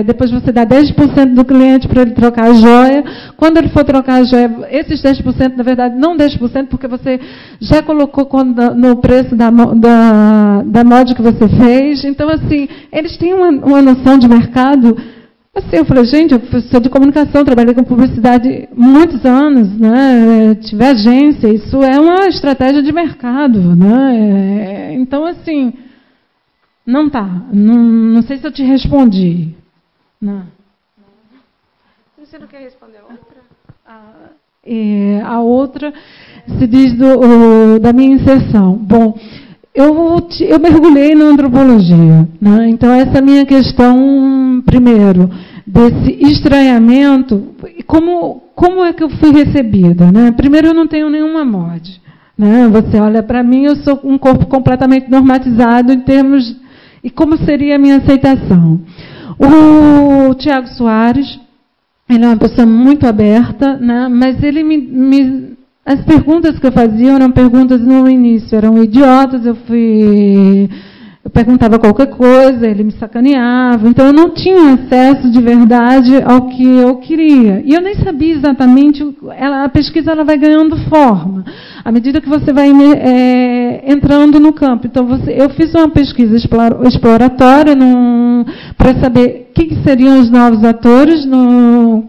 depois você dá 10% do cliente para ele trocar a joia. Quando ele for trocar a joia, esses 10%, na verdade, não 10%, porque você já colocou no preço da mod que você fez. Então, assim, eles têm uma noção de mercado. Assim, eu falei, gente, eu sou de comunicação, trabalhei com publicidade muitos anos, né? Tive agência, isso é uma estratégia de mercado, né? Então, assim, não tá. Não sei se eu te respondi. Não. Você não quer responder a outra? A outra se diz da minha inserção. Bom, eu mergulhei na antropologia, né? Então essa é a minha questão, primeiro, desse estranhamento. Como é que eu fui recebida, né? Primeiro, eu não tenho nenhuma mod, né? Você olha para mim, eu sou um corpo completamente normatizado em termos... E como seria a minha aceitação? O Tiago Soares, ele é uma pessoa muito aberta, né? Mas ele as perguntas que eu fazia eram perguntas no início, eram idiotas, eu perguntava qualquer coisa, ele me sacaneava, então eu não tinha acesso de verdade ao que eu queria. E eu nem sabia exatamente, a pesquisa ela vai ganhando forma, à medida que você vai entrando no campo. Então, eu fiz uma pesquisa exploratória para saber quem seriam os novos atores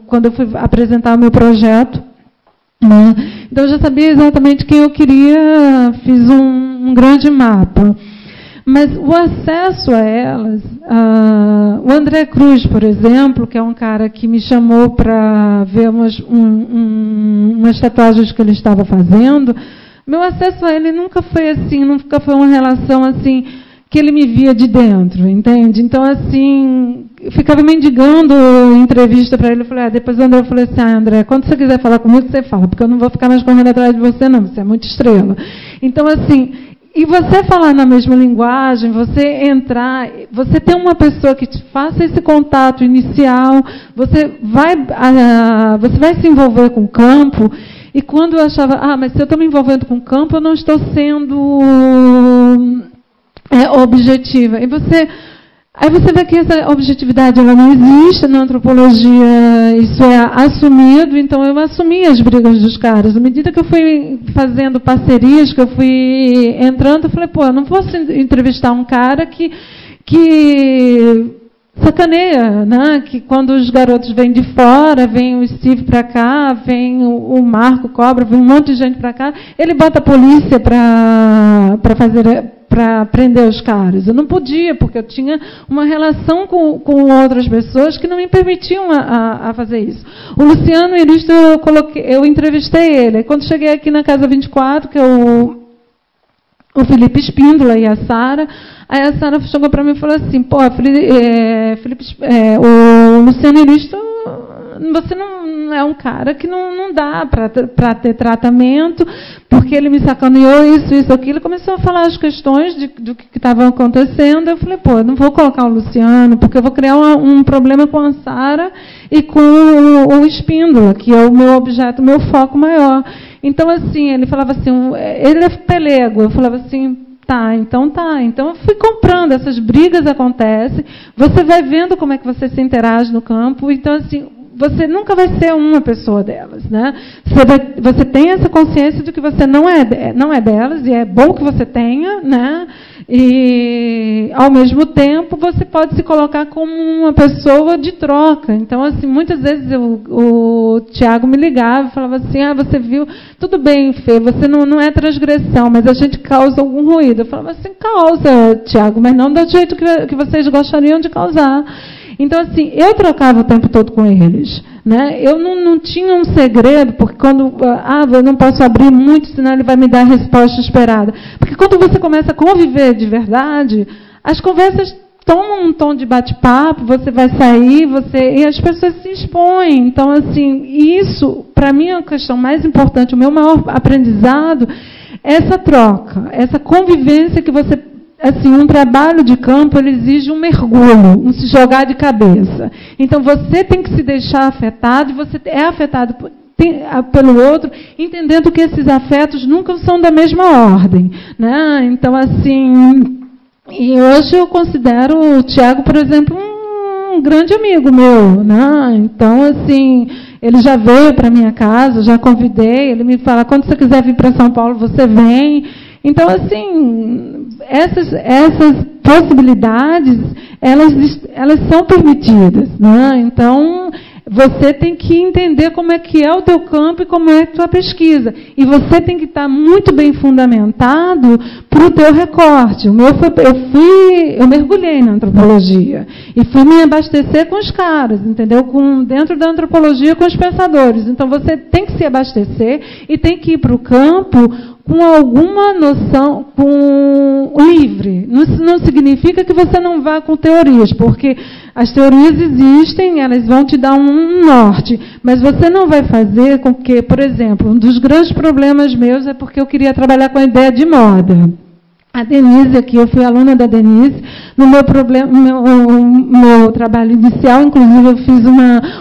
quando eu fui apresentar o meu projeto. Então, eu já sabia exatamente quem eu queria, fiz um grande mapa. Mas o acesso a elas, o André Cruz, por exemplo, que é um cara que me chamou para ver umas tatuagens que ele estava fazendo, meu acesso a ele nunca foi assim, nunca foi uma relação assim, que ele me via de dentro, entende? Então, assim, eu ficava mendigando entrevista para ele. Eu falei, depois o André falou assim, André, quando você quiser falar comigo, você fala, porque eu não vou ficar mais correndo atrás de você, não, você é muito estrela. Então, assim, e você falar na mesma linguagem, você entrar, você ter uma pessoa que te faça esse contato inicial, você vai se envolver com o campo. E quando eu achava, mas se eu estou me envolvendo com o campo, eu não estou sendo objetiva. E você Aí você vê que essa objetividade ela não existe na antropologia, isso é assumido, então eu assumi as brigas dos caras. À medida que eu fui fazendo parcerias, que eu fui entrando, eu falei, pô, eu não posso entrevistar um cara que sacaneia, né? Que quando os garotos vêm de fora, vem o Steve para cá, vem o Marco Cobra, vem um monte de gente para cá, ele bota a polícia para prender os caras. Eu não podia, porque eu tinha uma relação com outras pessoas que não me permitiam a fazer isso. O Luciano Iristo, eu entrevistei ele. Aí, quando cheguei aqui na Casa 24, que é o Felipe Espíndola e a Sara, aí a Sara chegou para mim e falou assim, pô, Felipe, o Luciano Iristo, você não é um cara que não dá para ter tratamento, porque ele me sacaneou isso, aquilo. Começou a falar as questões do que estava acontecendo. Eu falei, pô, eu não vou colocar o Luciano, porque eu vou criar um problema com a Sara e com o Espíndola, que é o meu objeto, o meu foco maior. Então, assim, ele falava assim, ele é pelego. Eu falava assim, tá. Então eu fui comprando, essas brigas acontecem, você vai vendo como é que você se interage no campo. Então, assim, você nunca vai ser uma pessoa delas, né? Você tem essa consciência de que você não é delas, e é bom que você tenha, né? E, ao mesmo tempo, você pode se colocar como uma pessoa de troca. Então, assim, muitas vezes o Tiago me ligava e falava assim, você viu, tudo bem, Fê, você não é transgressão, mas a gente causa algum ruído. Eu falava assim, causa, Tiago, mas não do jeito que vocês gostariam de causar. Então, assim, eu trocava o tempo todo com eles, né? Eu não tinha um segredo, porque quando... eu não posso abrir muito, senão ele vai me dar a resposta esperada. Porque quando você começa a conviver de verdade, as conversas tomam um tom de bate-papo, você vai sair, e as pessoas se expõem. Então, assim, isso, para mim, é a questão mais importante, o meu maior aprendizado é essa troca, essa convivência que você... Assim, um trabalho de campo, ele exige um mergulho, um se jogar de cabeça. Então, você tem que se deixar afetado, e você é afetado pelo outro, entendendo que esses afetos nunca são da mesma ordem, né? Então, assim, e hoje eu considero o Tiago, por exemplo, um grande amigo meu, né? Então, assim, ele já veio para minha casa, já convidei, ele me fala, quando você quiser vir para São Paulo, você vem. Então, assim, essas possibilidades, elas são permitidas, né? Então, você tem que entender como é que é o teu campo e como é a tua pesquisa. E você tem que estar muito bem fundamentado para o teu recorte. Eu mergulhei na antropologia e fui me abastecer com os caras, entendeu? Dentro da antropologia, com os pensadores. Então, você tem que se abastecer e tem que ir para o campo com alguma noção, livre. Isso não significa que você não vá com teorias, porque as teorias existem, elas vão te dar um norte, mas você não vai fazer com que, por exemplo, um dos grandes problemas meus é porque eu queria trabalhar com a ideia de moda. A Denise aqui, eu fui aluna da Denise, no meu trabalho inicial, inclusive eu fiz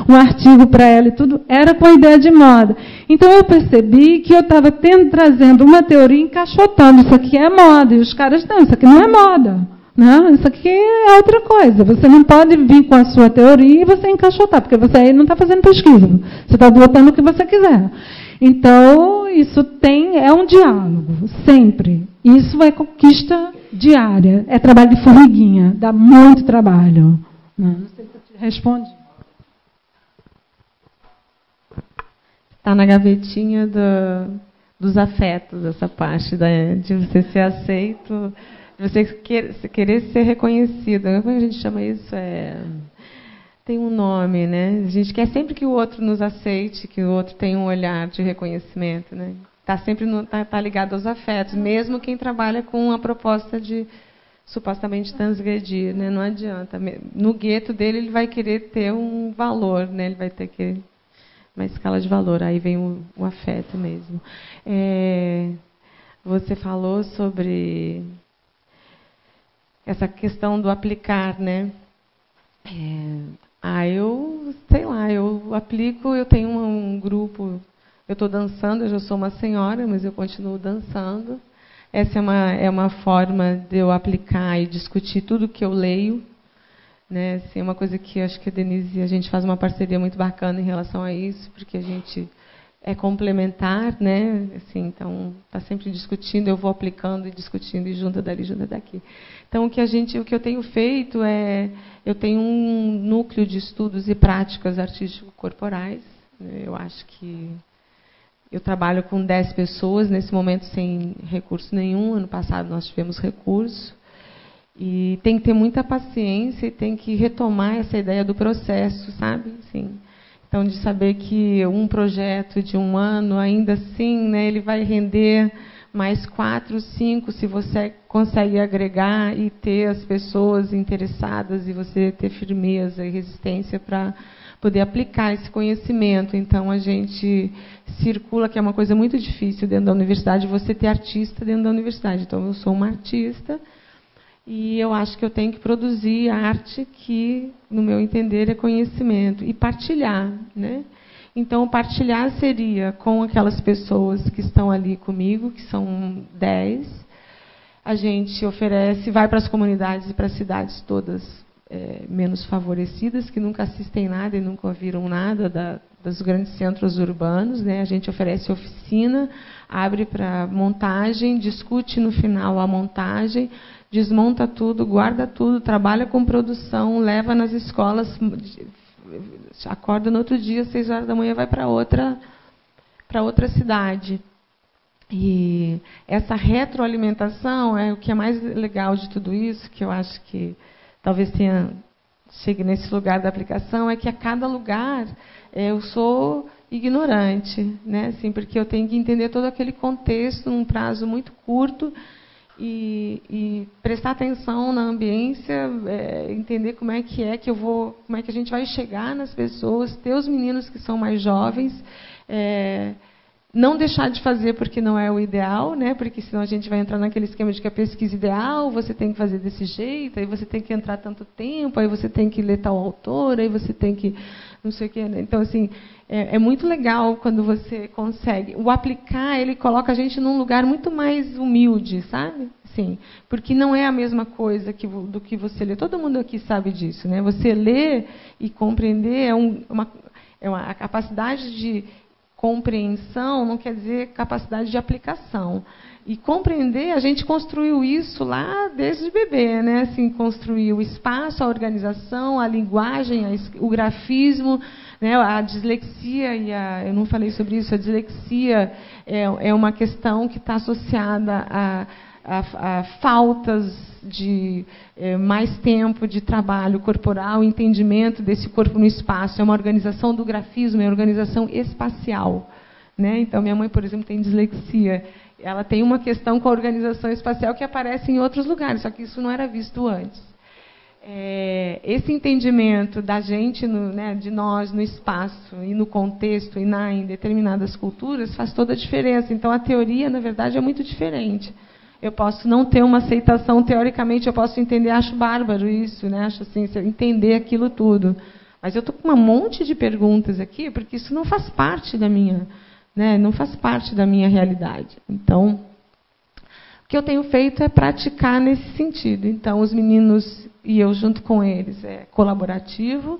um artigo para ela e tudo, era com a ideia de moda. Então eu percebi que eu estava trazendo uma teoria encaixotando, isso aqui é moda, e os caras, não, isso aqui não é moda, né? Isso aqui é outra coisa, você não pode vir com a sua teoria e você encaixotar, porque você aí não está fazendo pesquisa, você está botando o que você quiser. Então, isso é um diálogo, sempre. Isso é conquista diária, é trabalho de formiguinha, dá muito trabalho. Não sei se eu te respondi. Está na gavetinha dos afetos, essa parte de você ser aceito, de você querer ser reconhecido. Como a gente chama isso? Tem um nome, né? A gente quer sempre que o outro nos aceite, que o outro tenha um olhar de reconhecimento, né? Está sempre tá ligado aos afetos, mesmo quem trabalha com a proposta de supostamente transgredir, né? Não adianta. No gueto dele, ele vai querer ter um valor, né? Ele vai ter que uma escala de valor. Aí vem o afeto mesmo. Você falou sobre essa questão do aplicar, né? Eu sei lá, eu aplico, eu tenho um grupo, eu estou dançando, eu já sou uma senhora, mas eu continuo dançando. Essa é uma forma de eu aplicar e discutir tudo que eu leio. né? Assim, é uma coisa que eu acho que a Denise e a gente faz uma parceria muito bacana em relação a isso, porque a gente é complementar, né? Assim, então está sempre discutindo, eu vou aplicando e discutindo e junta dali, junta daqui. Então o que eu tenho feito é, eu tenho um núcleo de estudos e práticas artístico-corporais, né? Eu acho que eu trabalho com 10 pessoas nesse momento sem recurso nenhum. Ano passado nós tivemos recurso. E tem que ter muita paciência e tem que retomar essa ideia do processo, sabe? Assim, então, de saber que um projeto de um ano, ainda assim, né, ele vai render mais 4, 5, se você consegue agregar e ter as pessoas interessadas e você ter firmeza e resistência para poder aplicar esse conhecimento. Então, a gente circula, que é uma coisa muito difícil dentro da universidade, você ter artista dentro da universidade. Então, eu sou uma artista e eu acho que eu tenho que produzir arte que, no meu entender, é conhecimento. E partilhar, né? Então, partilhar seria com aquelas pessoas que estão ali comigo, que são 10. A gente oferece, vai para as comunidades e para as cidades todas menos favorecidas, que nunca assistem nada e nunca viram nada dos grandes centros urbanos, né? A gente oferece oficina, abre para montagem, discute no final a montagem, desmonta tudo, guarda tudo, trabalha com produção, leva nas escolas, acorda no outro dia, 6 horas da manhã, vai para outra cidade. E essa retroalimentação é o que é mais legal de tudo isso, que eu acho que talvez chegue nesse lugar da aplicação, é que a cada lugar eu sou ignorante, né? Assim, porque eu tenho que entender todo aquele contexto num prazo muito curto e prestar atenção na ambiência, entender como é que a gente vai chegar nas pessoas, ter os meninos que são mais jovens, não deixar de fazer porque não é o ideal, né? Porque senão a gente vai entrar naquele esquema de que a pesquisa ideal, você tem que fazer desse jeito, aí você tem que entrar tanto tempo, aí você tem que ler tal autor, aí você tem que não sei o quê, né? Então, assim, é muito legal quando você consegue. O aplicar, ele coloca a gente num lugar muito mais humilde, sabe? Sim, porque não é a mesma coisa do que você lê. Todo mundo aqui sabe disso, né? Você ler e compreender a capacidade de compreensão não quer dizer capacidade de aplicação. E compreender, a gente construiu isso lá desde bebê, né? Assim, construiu o espaço, a organização, a linguagem, o grafismo, né? A dislexia eu não falei sobre isso, a dislexia é uma questão que está associada a faltas de mais tempo de trabalho corporal, entendimento desse corpo no espaço. É uma organização do grafismo, é uma organização espacial, né? Então, minha mãe, por exemplo, tem dislexia. Ela tem uma questão com a organização espacial que aparece em outros lugares, só que isso não era visto antes. Esse entendimento da gente, né, de nós, no espaço e no contexto e em determinadas culturas, faz toda a diferença. Então, a teoria, na verdade, é muito diferente. Eu posso não ter uma aceitação, teoricamente, eu posso entender, acho bárbaro isso, né? Acho assim, entender aquilo tudo. Mas eu estou com um monte de perguntas aqui, porque isso não faz parte da minha, né? Não faz parte da minha realidade. Então, o que eu tenho feito é praticar nesse sentido. Então, os meninos e eu junto com eles é colaborativo.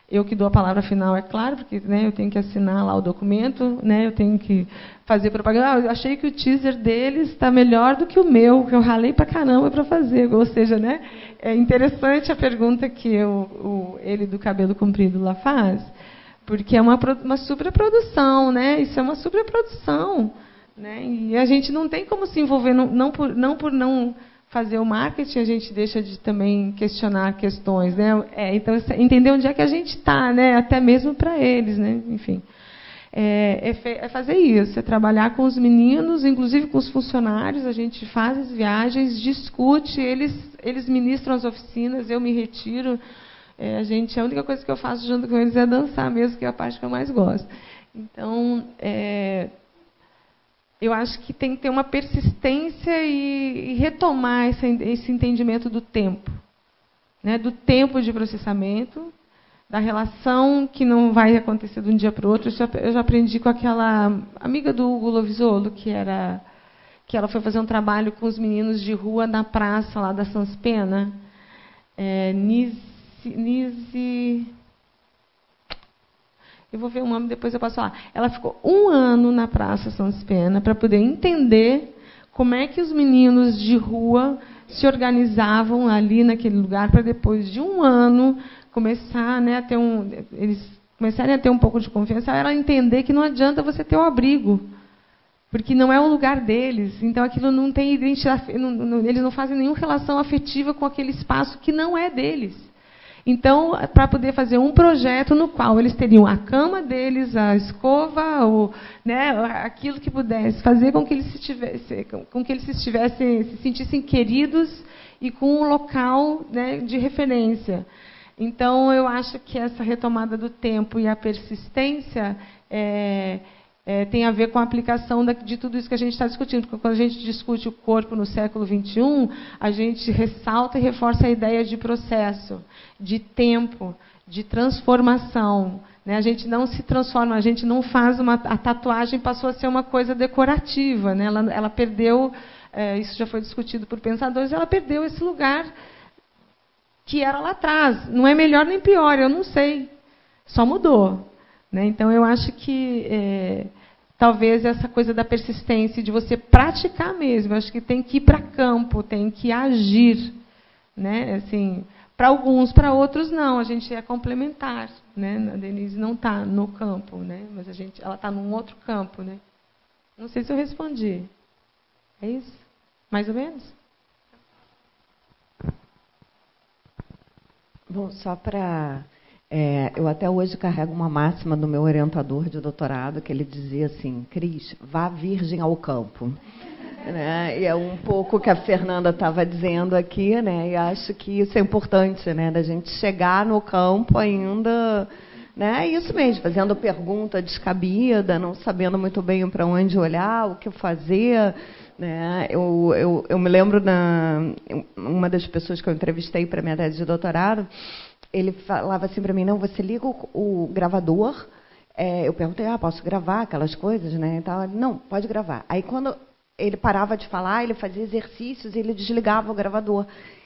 Eu que dou a palavra final, é claro, porque, né, eu tenho que assinar lá o documento, né, eu tenho que fazer propaganda. Eu achei que o teaser deles está melhor do que o meu, que eu ralei para caramba para fazer. Ou seja, né, é interessante a pergunta que ele do cabelo comprido lá faz, porque é uma superprodução, né? Isso é uma superprodução, né? E a gente não tem como se envolver, não por não fazer o marketing, a gente deixa de também questionar questões, né? Então, entender onde é que a gente está, né? Até mesmo para eles, né? Enfim, é fazer isso, é trabalhar com os meninos, inclusive com os funcionários. A gente faz as viagens, discute, eles ministram as oficinas, eu me retiro. A única coisa que eu faço junto com eles é dançar mesmo, que é a parte que eu mais gosto. Então, eu acho que tem que ter uma persistência e retomar esse entendimento do tempo, né? Do tempo de processamento, da relação que não vai acontecer de um dia para o outro. Eu já aprendi com aquela amiga do Hugo Lovisolo, que ela foi fazer um trabalho com os meninos de rua na praça lá da Sans Pena, Nise Nise... Eu vou ver o nome, depois eu passo lá. Ela ficou 1 ano na Praça Santos Pena para poder entender como é que os meninos de rua se organizavam ali naquele lugar, para depois de 1 ano começar, né, a ter eles começarem a ter um pouco de confiança, ela entender que não adianta você ter o abrigo, porque não é o lugar deles. Então aquilo não tem identidade, eles não fazem nenhuma relação afetiva com aquele espaço que não é deles. Então, para poder fazer um projeto no qual eles teriam a cama deles, a escova, né, aquilo que pudesse fazer com que eles se sentissem queridos e com um local, né, de referência. Então, eu acho que essa retomada do tempo e a persistência tem a ver com a aplicação de tudo isso que a gente está discutindo. Porque quando a gente discute o corpo no século XXI, a gente ressalta e reforça a ideia de processo, de tempo, de transformação. Né? A gente não se transforma, a gente não faz a tatuagem passou a ser uma coisa decorativa. Né? Ela perdeu, isso já foi discutido por pensadores, ela perdeu esse lugar que era lá atrás. Não é melhor nem pior, eu não sei. Só mudou. Né? Então, eu acho que talvez essa coisa da persistência, de você praticar mesmo, eu acho que tem que ir para campo, tem que agir. Né? Assim, para alguns, para outros, não. A gente é complementar. Né? A Denise não está no campo, né? Mas ela está num outro campo. Né? Não sei se eu respondi. É isso? Mais ou menos? Bom, só para... eu até hoje carrego uma máxima do meu orientador de doutorado, que ele dizia assim: Cris, vá virgem ao campo. Né? E é um pouco o que a Fernanda estava dizendo aqui, né? E acho que isso é importante, né? Da gente chegar no campo ainda, né? Isso mesmo, fazendo pergunta descabida, não sabendo muito bem para onde olhar, o que fazer. Né? Eu me lembro, uma das pessoas que eu entrevistei para minha tese de doutorado, ele falava assim para mim: não, você liga o gravador. Eu perguntei: posso gravar aquelas coisas, né? Então, ele, não, pode gravar. Aí, quando ele parava de falar, ele fazia exercícios e ele desligava o gravador.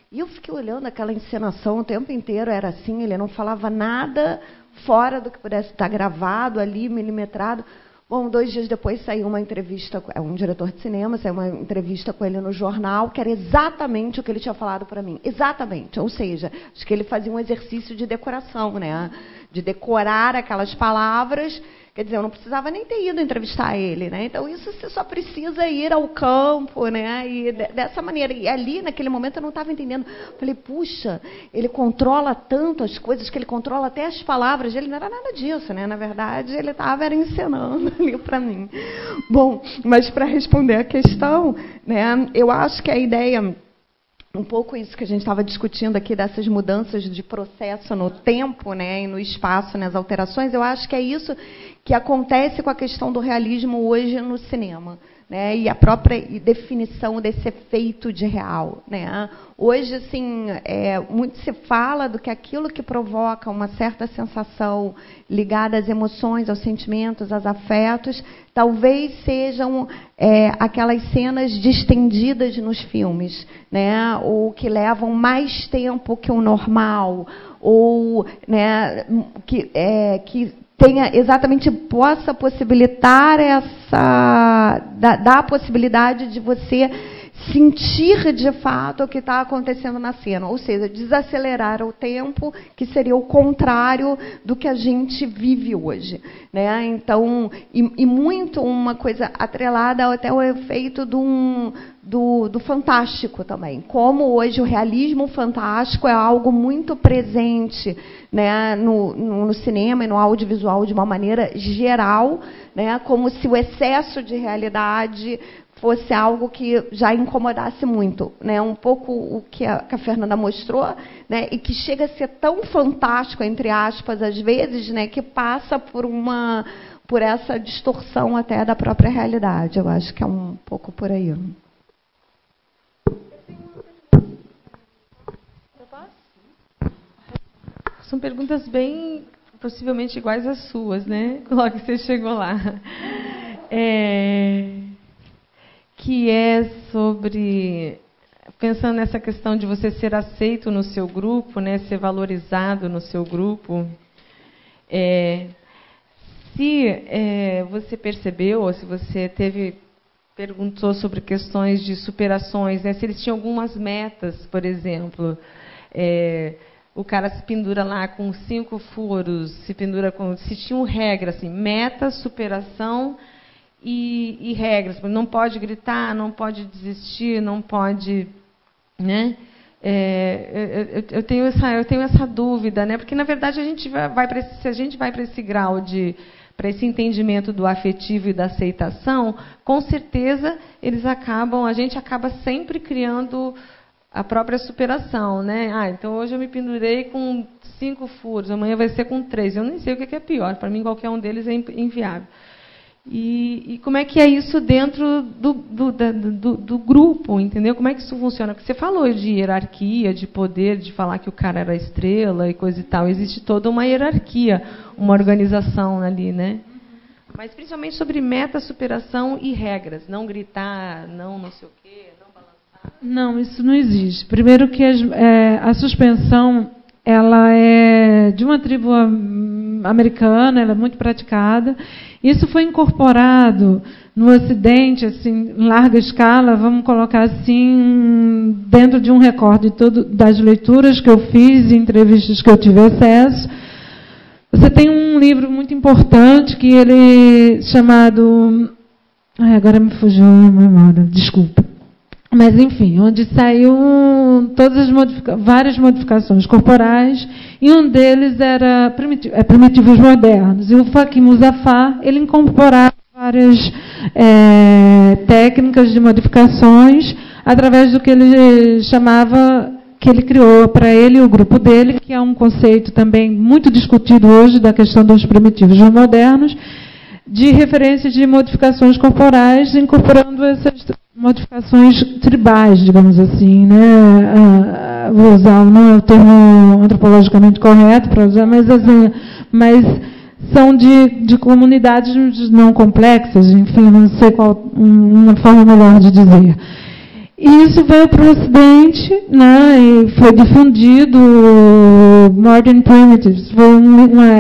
E eu fiquei olhando aquela encenação o tempo inteiro, era assim, ele não falava nada fora do que pudesse estar gravado ali, milimetrado. Bom, 2 dias depois saiu uma entrevista, um diretor de cinema, saiu uma entrevista com ele no jornal, que era exatamente o que ele tinha falado para mim. Exatamente. Ou seja, acho que ele fazia um exercício de decoração, né? De decorar aquelas palavras. Quer dizer, eu não precisava nem ter ido entrevistar ele, né? Então, isso você só precisa ir ao campo, né? E dessa maneira. E ali, naquele momento, eu não estava entendendo. Falei, puxa, ele controla tanto as coisas, que ele controla até as palavras. Ele não era nada disso, né? Na verdade, ele estava encenando ali para mim. Bom, mas para responder a questão, né? Eu acho que a ideia... Um pouco isso que a gente estava discutindo aqui, dessas mudanças de processo no tempo, né, e no espaço, nas alterações, eu acho que é isso que acontece com a questão do realismo hoje no cinema, né, e a própria definição desse efeito de real. Né. Hoje, assim, muito se fala do que aquilo que provoca uma certa sensação ligada às emoções, aos sentimentos, aos afetos, talvez sejam aquelas cenas distendidas nos filmes, né, ou que levam mais tempo que o normal, ou, né, que tenha exatamente, possa possibilitar dar a possibilidade de você sentir de fato o que está acontecendo na cena, ou seja, desacelerar o tempo, que seria o contrário do que a gente vive hoje, né? Então, e muito uma coisa atrelada até o efeito do fantástico também. Como hoje o realismo fantástico é algo muito presente, né, no cinema e no audiovisual de uma maneira geral, né, como se o excesso de realidade fosse algo que já incomodasse muito, né? Um pouco o que a Fernanda mostrou, né? E que chega a ser tão fantástico, entre aspas, às vezes, né? Que passa por essa distorção até da própria realidade. Eu acho que é um pouco por aí. São perguntas bem, possivelmente iguais às suas, né? Logo que você chegou lá. Que é sobre pensando nessa questão de você ser aceito no seu grupo, né, ser valorizado no seu grupo, se você percebeu, ou se você perguntou sobre questões de superações, né, se eles tinham algumas metas, por exemplo, o cara se pendura lá com 5 furos, se tinham regras, assim, meta, superação e regras. Não pode gritar, não pode desistir, não pode, né? Eu tenho essa dúvida, né? Porque na verdade se a gente vai para esse grau para esse entendimento do afetivo e da aceitação, com certeza a gente acaba sempre criando a própria superação, né? Então hoje eu me pendurei com 5 furos, amanhã vai ser com 3. Eu nem sei o que é pior. Para mim, qualquer um deles é inviável. E como é que é isso dentro do grupo, entendeu? Como é que isso funciona? Porque você falou de hierarquia, de poder, de falar que o cara era estrela e coisa e tal. Existe toda uma hierarquia, uma organização ali, né? Mas principalmente sobre meta, superação e regras. Não gritar, não sei o quê, não balançar. Não, isso não existe. Primeiro que a suspensão ela é de uma tribo americana, ela é muito praticada. Isso foi incorporado no Ocidente, assim, em larga escala, vamos colocar assim, dentro de um recorde das leituras que eu fiz, entrevistas que eu tive acesso. Você tem um livro muito importante que ele chamado... agora me fugiu a memória, desculpa. Mas, enfim, onde saiu várias modificações corporais, e um deles era Primitivos Modernos. E o Faquim Muzaffar, ele incorporava várias técnicas de modificações através do que ele chamava, que ele criou para ele e o grupo dele, que é um conceito também muito discutido hoje da questão dos primitivos modernos, de referência de modificações corporais, incorporando essas modificações tribais, digamos assim, né? Vou usar não é o termo antropologicamente correto para usar, mas são de comunidades não complexas, enfim, não sei qual uma forma melhor de dizer. E isso veio para o Ocidente, né? E foi difundido. Modern Primitives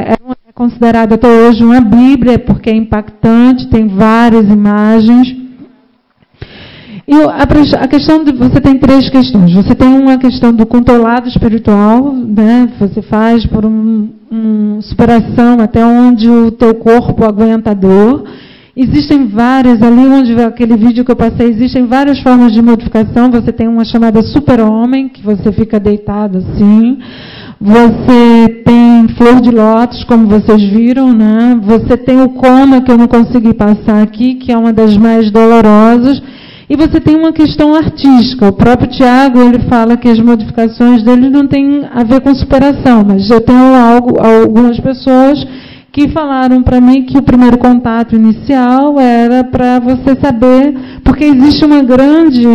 é considerado até hoje uma bíblia, porque é impactante, tem várias imagens. E a questão você tem 3 questões. Você tem uma questão do controlado espiritual, né? Você faz por superação até onde o teu corpo aguenta a dor. Existem várias, ali onde aquele vídeo que eu passei, existem várias formas de modificação. Você tem uma chamada super-homem, que você fica deitado assim. Você tem flor de lótus, como vocês viram, né? Você tem o coma, que eu não consegui passar aqui, que é uma das mais dolorosas. E você tem uma questão artística. O próprio Tiago, ele fala que as modificações dele não têm a ver com superação, mas eu tenho algumas pessoas que falaram para mim que o primeiro contato inicial era para você saber, porque existe uma grande,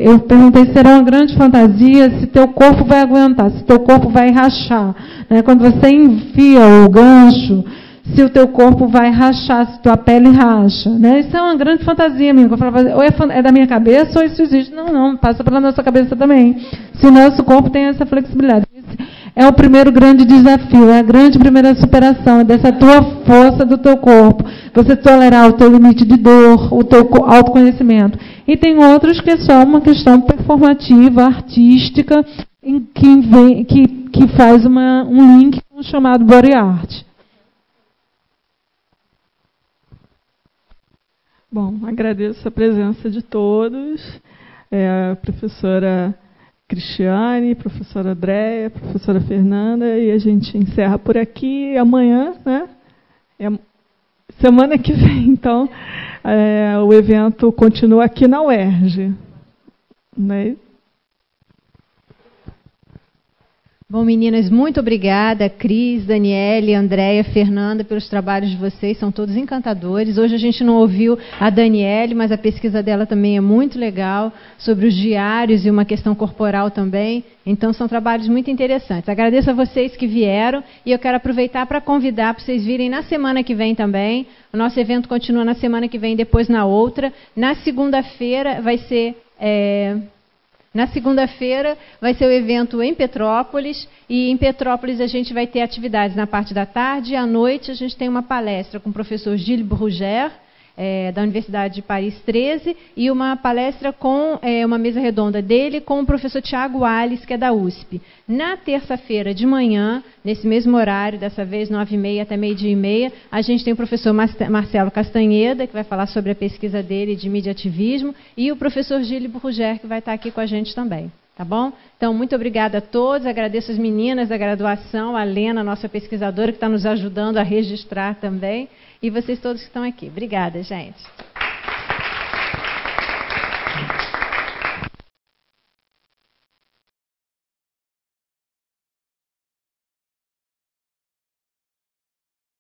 eu perguntei se era uma grande fantasia, se teu corpo vai aguentar, se teu corpo vai rachar, né? Quando você enfia o gancho, se o teu corpo vai rachar, se tua pele racha, né? Isso é uma grande fantasia minha. Eu falava, ou é da minha cabeça ou isso existe. Não, passa pela nossa cabeça também. Se o nosso corpo tem essa flexibilidade. É o primeiro grande desafio, é a grande primeira superação, é dessa tua força do teu corpo. Você tolerar o teu limite de dor, o teu autoconhecimento. E tem outros que é só uma questão performativa, artística, que faz um link com o chamado body art. Bom, agradeço a presença de todos. A professora Cristiane, professora Andréia, professora Fernanda, e a gente encerra por aqui. Amanhã, né? Semana que vem, então, o evento continua aqui na UERJ. Né? Bom, meninas, muito obrigada, Cris, Daniele, Andréia, Fernanda, pelos trabalhos de vocês, são todos encantadores. Hoje a gente não ouviu a Daniele, mas a pesquisa dela também é muito legal, sobre os diários e uma questão corporal também. Então, são trabalhos muito interessantes. Agradeço a vocês que vieram e eu quero aproveitar para convidar para vocês virem na semana que vem também. O nosso evento continua na semana que vem, depois na outra. Na segunda-feira vai ser... Na segunda-feira vai ser o evento em Petrópolis, e em Petrópolis a gente vai ter atividades na parte da tarde, e à noite a gente tem uma palestra com o professor Gilles Brugère, da Universidade de Paris 13, e uma palestra com uma mesa redonda dele com o professor Tiago Alves, que é da USP. Na terça-feira de manhã, nesse mesmo horário, dessa vez 9h30 até 12h30, a gente tem o professor Marcelo Castanheda, que vai falar sobre a pesquisa dele de mediativismo, e o professor Gilles Brugère, que vai estar aqui com a gente também. Tá bom? Então, muito obrigada a todos. Agradeço as meninas da graduação, a Lena, nossa pesquisadora, que está nos ajudando a registrar também. E vocês todos que estão aqui. Obrigada, gente.